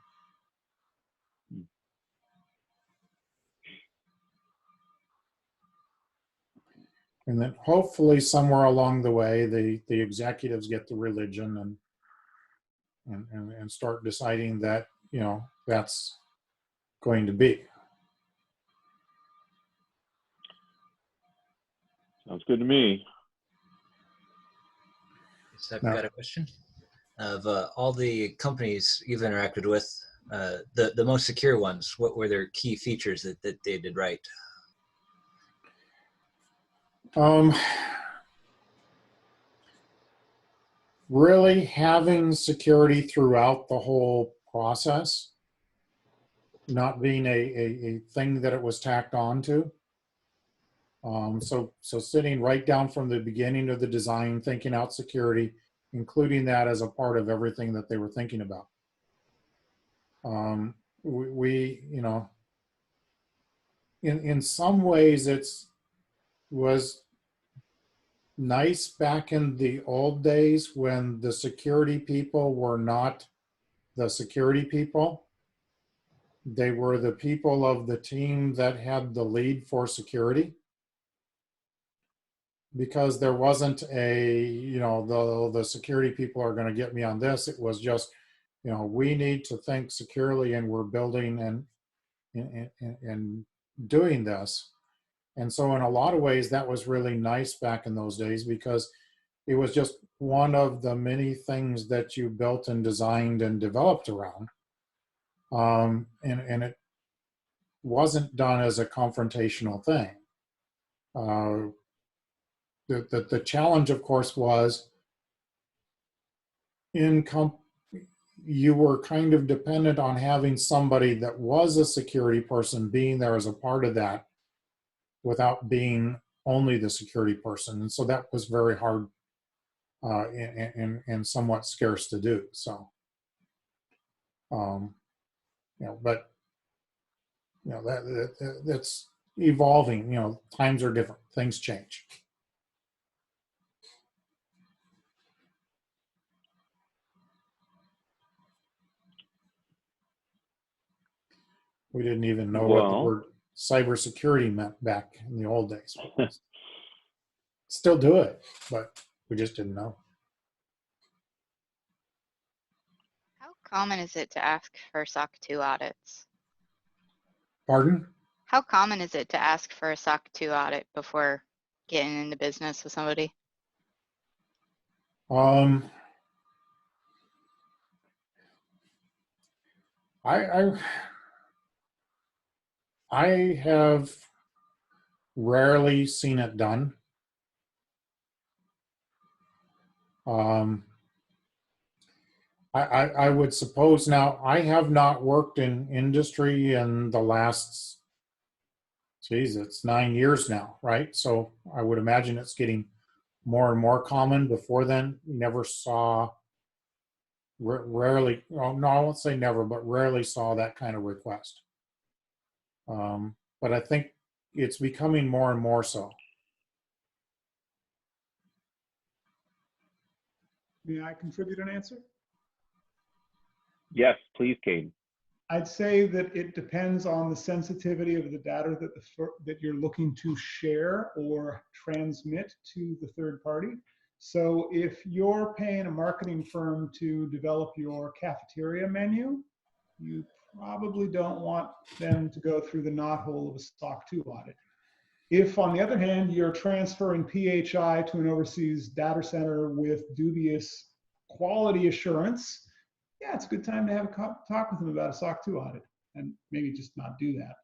And then hopefully somewhere along the way, the executives get the religion and start deciding that, that's going to be. Sounds good to me. So I've got a question. Of all the companies you've interacted with, the most secure ones, what were their key features that they did right? Really having security throughout the whole process, not being a thing that it was tacked on to. So sitting right down from the beginning of the design, thinking out security, including that as a part of everything that they were thinking about. We you know, in some ways was nice back in the old days when the security people were not the security people. They were the people of the team that had the lead for security. Because there wasn't a, you know, the security people are going to get me on this. It was just, you know, we need to think securely and we're building and doing this. And so in a lot of ways, that was really nice back in those days because it was just one of the many things that you built and designed and developed around. And it wasn't done as a confrontational thing. The challenge, of course, was you were kind of dependent on having somebody that was a security person being there as a part of that without being only the security person. And so that was very hard and somewhat scarce to do. So, you know, but, you know, that's evolving, you know, times are different, things change. We didn't even know what the word cybersecurity meant back in the old days. Still do it, but we just didn't know. How common is it to ask for SOC 2 audits? Pardon? How common is it to ask for a SOC 2 audit before getting into business with somebody? I have rarely seen it done. I would suppose now, I have not worked in industry in the last, geez, it's 9 years now, right? So I would imagine it's getting more and more common. Before then, never saw, rarely, well, no, I won't say never, but rarely saw that kind of request. But I think it's becoming more and more so. May I contribute an answer? Yes, please, Kate. I'd say that it depends on the sensitivity of the data that you're looking to share or transmit to the third party. So if you're paying a marketing firm to develop your cafeteria menu, you probably don't want them to go through the knothole of a SOC 2 audit. If, on the other hand, you're transferring PHI to an overseas data center with dubious quality assurance, yeah, it's a good time to have a talk with them about a SOC 2 audit and maybe just not do that.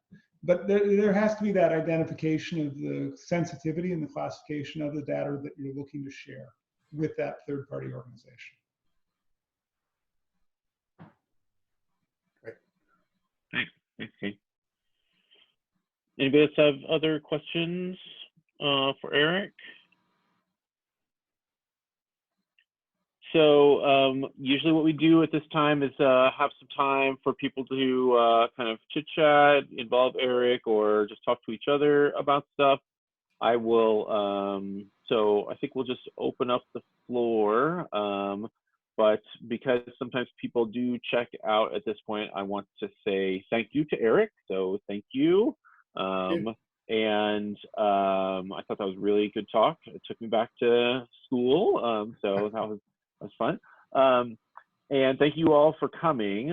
But there has to be that identification of the sensitivity and the classification of the data that you're looking to share with that third-party organization. Great. Thanks. Thanks, Kate. Anybody else have other questions for Erik? So usually what we do at this time is have some time for people to kind of chit chat, involve Erik, or just talk to each other about stuff. I will, so I think we'll just open up the floor. But because sometimes people do check out at this point, I want to say thank you to Erik. So thank you. And I thought that was really good talk. It took me back to school. So that was fun. And thank you all for coming.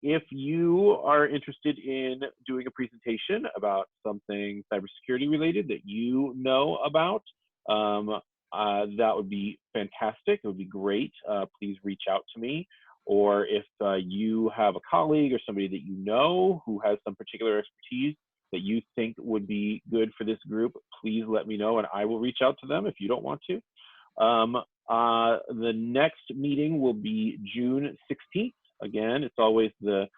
If you are interested in doing a presentation about something cybersecurity related that you know about, that would be fantastic. It would be great. Please reach out to me. Or if you have a colleague or somebody that you know who has some particular expertise that you think would be good for this group, please let me know and I will reach out to them if you don't want to. The next meeting will be June 16th. Again, it's always the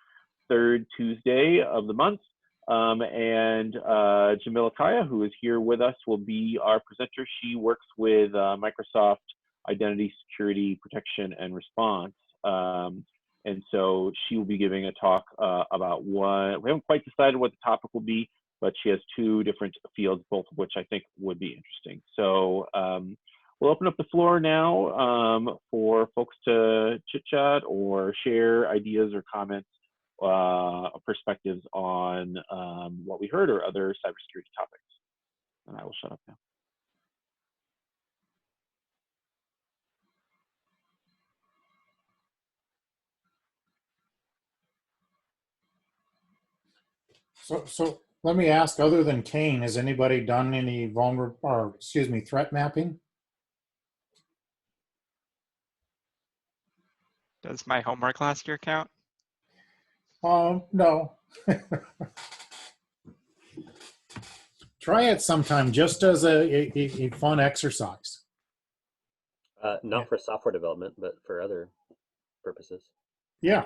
third Tuesday of the month. And Jamila Kaya, who is here with us, will be our presenter. She works with Microsoft Identity Security Protection and Response. And so she will be giving a talk about what, we haven't quite decided what the topic will be, but she has two different fields, both of which I think would be interesting. So we'll open up the floor now for folks to chit chat or share ideas or comments, perspectives on what we heard or other cybersecurity topics. And I will shut up now. So let me ask, other than Kane, has anybody done any threat mapping? Does my homework last year count? No. Try it sometime, just as a fun exercise. Not for software development, but for other purposes. Yeah,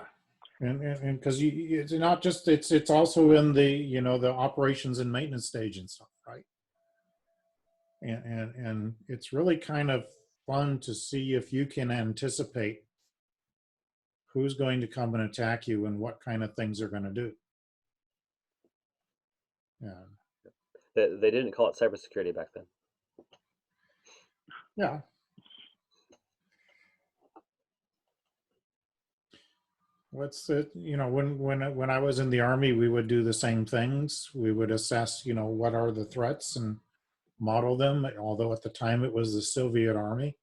and because it's not just, it's also in the the operations and maintenance stage and stuff, right? And it's really kind of fun to see if you can anticipate who's going to come and attack you and what kind of things they're going to do. Yeah. They didn't call it cybersecurity back then. Yeah. What's it? When I was in the Army, we would do the same things. We would assess, what are the threats and model them. Although at the time it was the Soviet Army.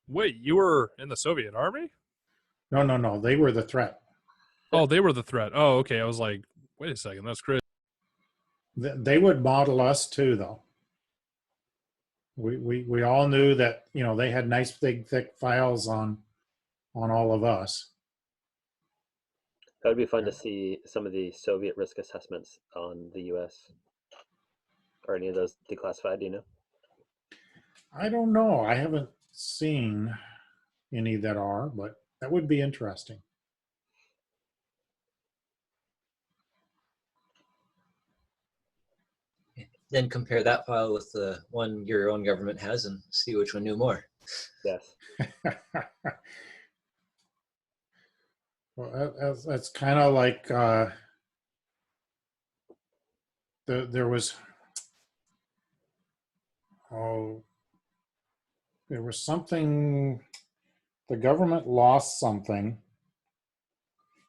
Wait, you were in the Soviet Army? No, they were the threat. Oh, they were the threat. Oh, okay. I was like, wait a second, that's crazy. They would model us too, though. We all knew that they had nice big thick files on all of us. That would be fun to see some of the Soviet risk assessments on the U.S. or any of those declassified. Do you know? I don't know. I haven't seen any that are, but that would be interesting. Then compare that file with the one your own government has and see which one knew more. Yes. Well, that's kind of like there was something, the government lost something.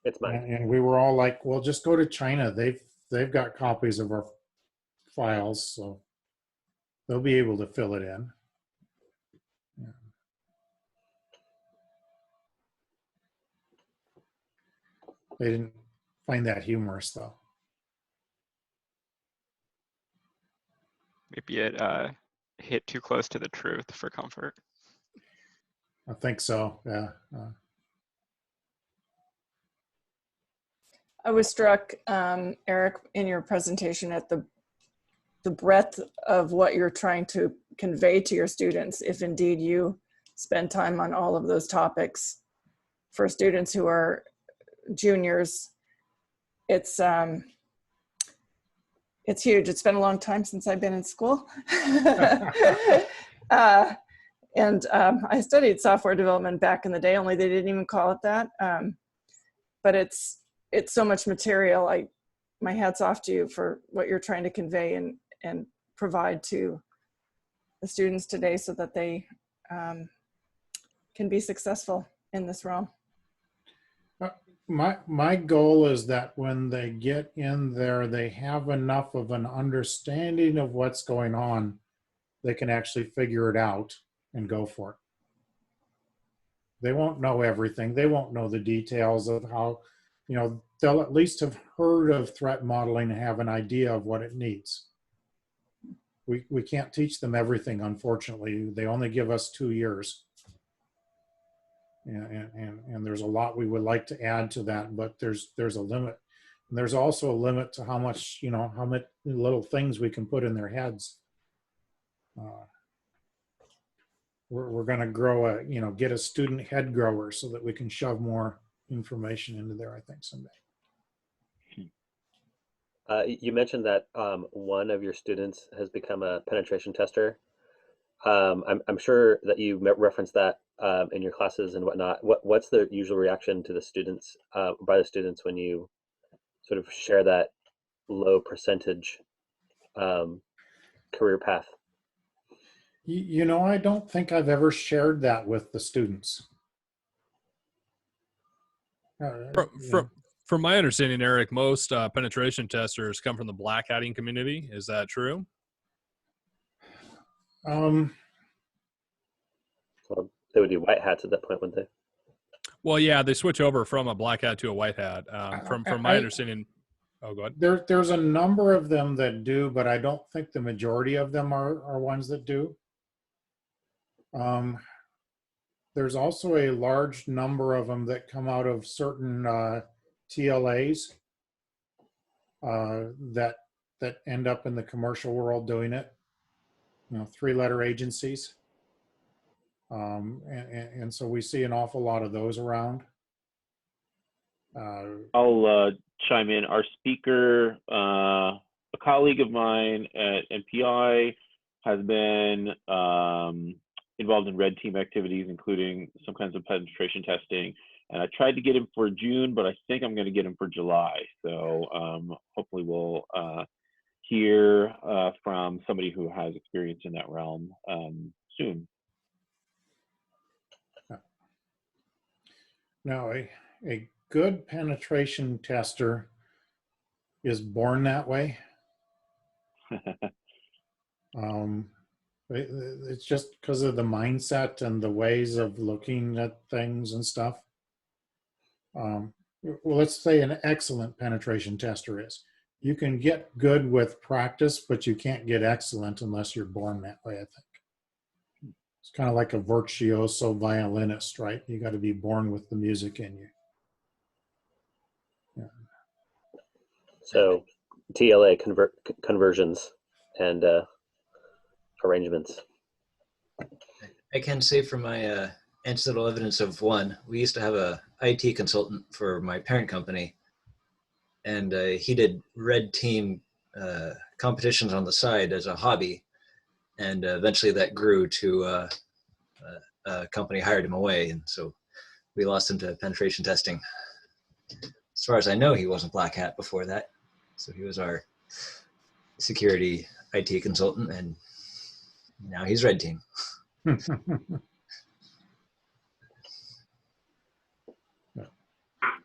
It's mine. And we were all like, well, just go to China. They've got copies of our files, so they'll be able to fill it in. Yeah. They didn't find that humorous, though. Maybe it hit too close to the truth for comfort. I think so, yeah. I was struck, Erik, in your presentation at the breadth of what you're trying to convey to your students, if indeed you spend time on all of those topics. For students who are juniors, it's huge. It's been a long time since I've been in school. And I studied software development back in the day, only they didn't even call it that. But it's so much material. My hat's off to you for what you're trying to convey and provide to the students today so that they can be successful in this realm. My goal is that when they get in there, they have enough of an understanding of what's going on, they can actually figure it out and go for it. They won't know everything. They won't know the details of how, they'll at least have heard of threat modeling and have an idea of what it needs. We can't teach them everything, unfortunately. They only give us 2 years. And there's a lot we would like to add to that, but there's a limit. And there's also a limit to how much, how many little things we can put in their heads. We're going to grow get a student head grower so that we can shove more information into there, I think, someday. You mentioned that one of your students has become a penetration tester. I'm sure that you referenced that in your classes and whatnot. What's the usual reaction to the students by the students when you sort of share that low percentage career path? You know, I don't think I've ever shared that with the students. From my understanding, Eric, most penetration testers come from the black hatting community. Is that true? Well, they would be white hats at that point, wouldn't they? Well, yeah, they switch over from a black hat to a white hat. From my understanding, oh, go ahead. There's a number of them that do, but I don't think the majority of them are ones that do. There's also a large number of them that come out of certain TLAs that end up in the commercial world doing it. You know, 3-letter agencies. And so we see an awful lot of those around. I'll chime in. Our speaker, a colleague of mine at NPI, has been involved in red team activities, including some kinds of penetration testing. And I tried to get him for June, but I think I'm going to get him for July. So hopefully we'll hear from somebody who has experience in that realm soon. Now, a good penetration tester is born that way. It's just because of the mindset and the ways of looking at things and stuff. Well, let's say an excellent penetration tester is. You can get good with practice, but you can't get excellent unless you're born that way, I think. It's kind of like a virtuoso violinist, right? You got to be born with the music in you. Yeah. So TLA conversions and arrangements. I can say from my anecdotal evidence of one, we used to have a IT consultant for my parent company, and he did red team competitions on the side as a hobby, and eventually that grew to a company hired him away, and so we lost him to penetration testing. As far as I know, he wasn't black hat before that, so he was our security IT consultant, and now he's red team.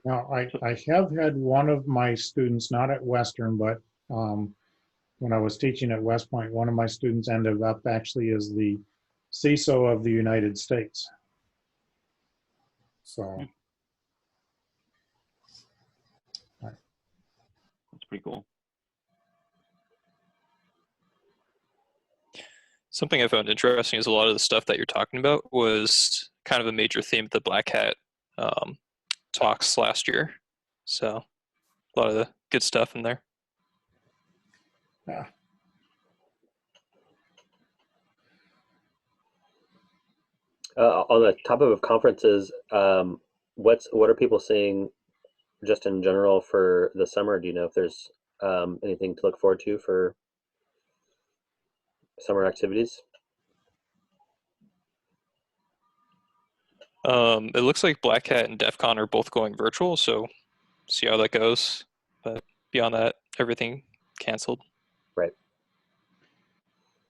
Now, I have had one of my students, not at Western, but when I was teaching at West Point, one of my students ended up actually as the CISO of the United States. So that's pretty cool. Something I found interesting is a lot of the stuff that you're talking about was kind of a major theme of the Black Hat talks last year. So a lot of the good stuff in there. Yeah. On the topic of conferences, what are people seeing just in general for the summer? Do you know if there's anything to look forward to for summer activities? It looks like Black Hat and DEF CON are both going virtual, so see how that goes. But beyond that, everything canceled. Right.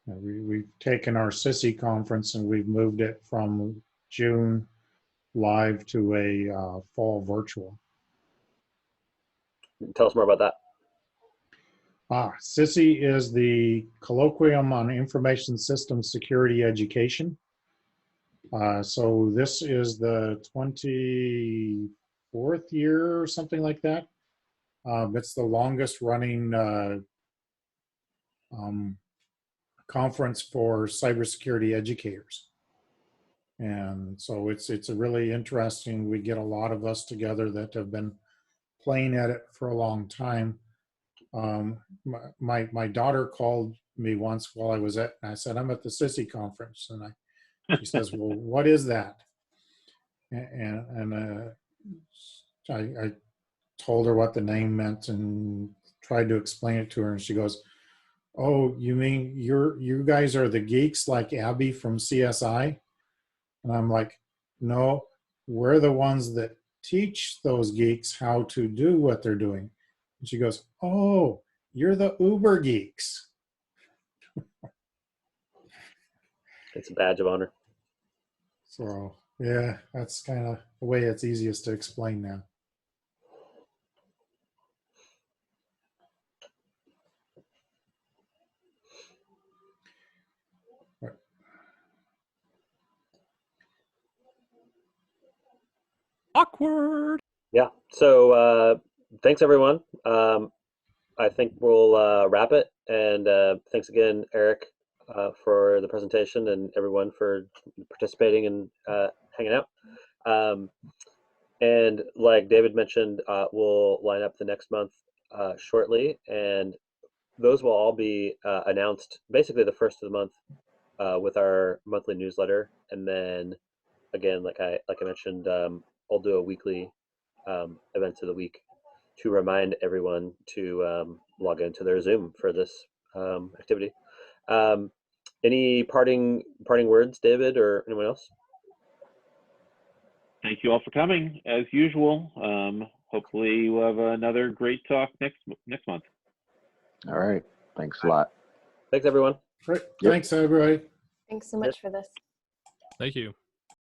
We've taken our CISI conference and we've moved it from June live to a fall virtual. Tell us more about that. CISI is the Colloquium on Information Systems Security Education. So this is the 24th year or something like that. It's the longest running conference for cybersecurity educators. And so it's a really interesting, we get a lot of us together that have been playing at it for a long time. My daughter called me once while I was at, and I said, I'm at the CISI conference. And she says, well, what is that? And I told her what the name meant and tried to explain it to her, and she goes, "Oh, you mean you guys are the geeks like Abby from CSI?" And I'm like, "No, we're the ones that teach those geeks how to do what they're doing." And she goes, "Oh, you're the Uber geeks." It's a badge of honor. So yeah, that's kind of the way it's easiest to explain now. Awkward. Yeah. So thanks everyone. I think we'll wrap it. And thanks again, Erik, for the presentation, and everyone for participating and hanging out. And like David mentioned, we'll line up the next month shortly, and those will all be announced basically the first of the month with our monthly newsletter. And then again, like I mentioned, I'll do a weekly events of the week to remind everyone to log into their Zoom for this activity. Any parting words, David, or anyone else? Thank you all for coming, as usual. Hopefully we'll have another great talk next month. All right. Thanks a lot. Thanks, everyone. Great. Thanks, everybody. Thanks so much for this. Thank you.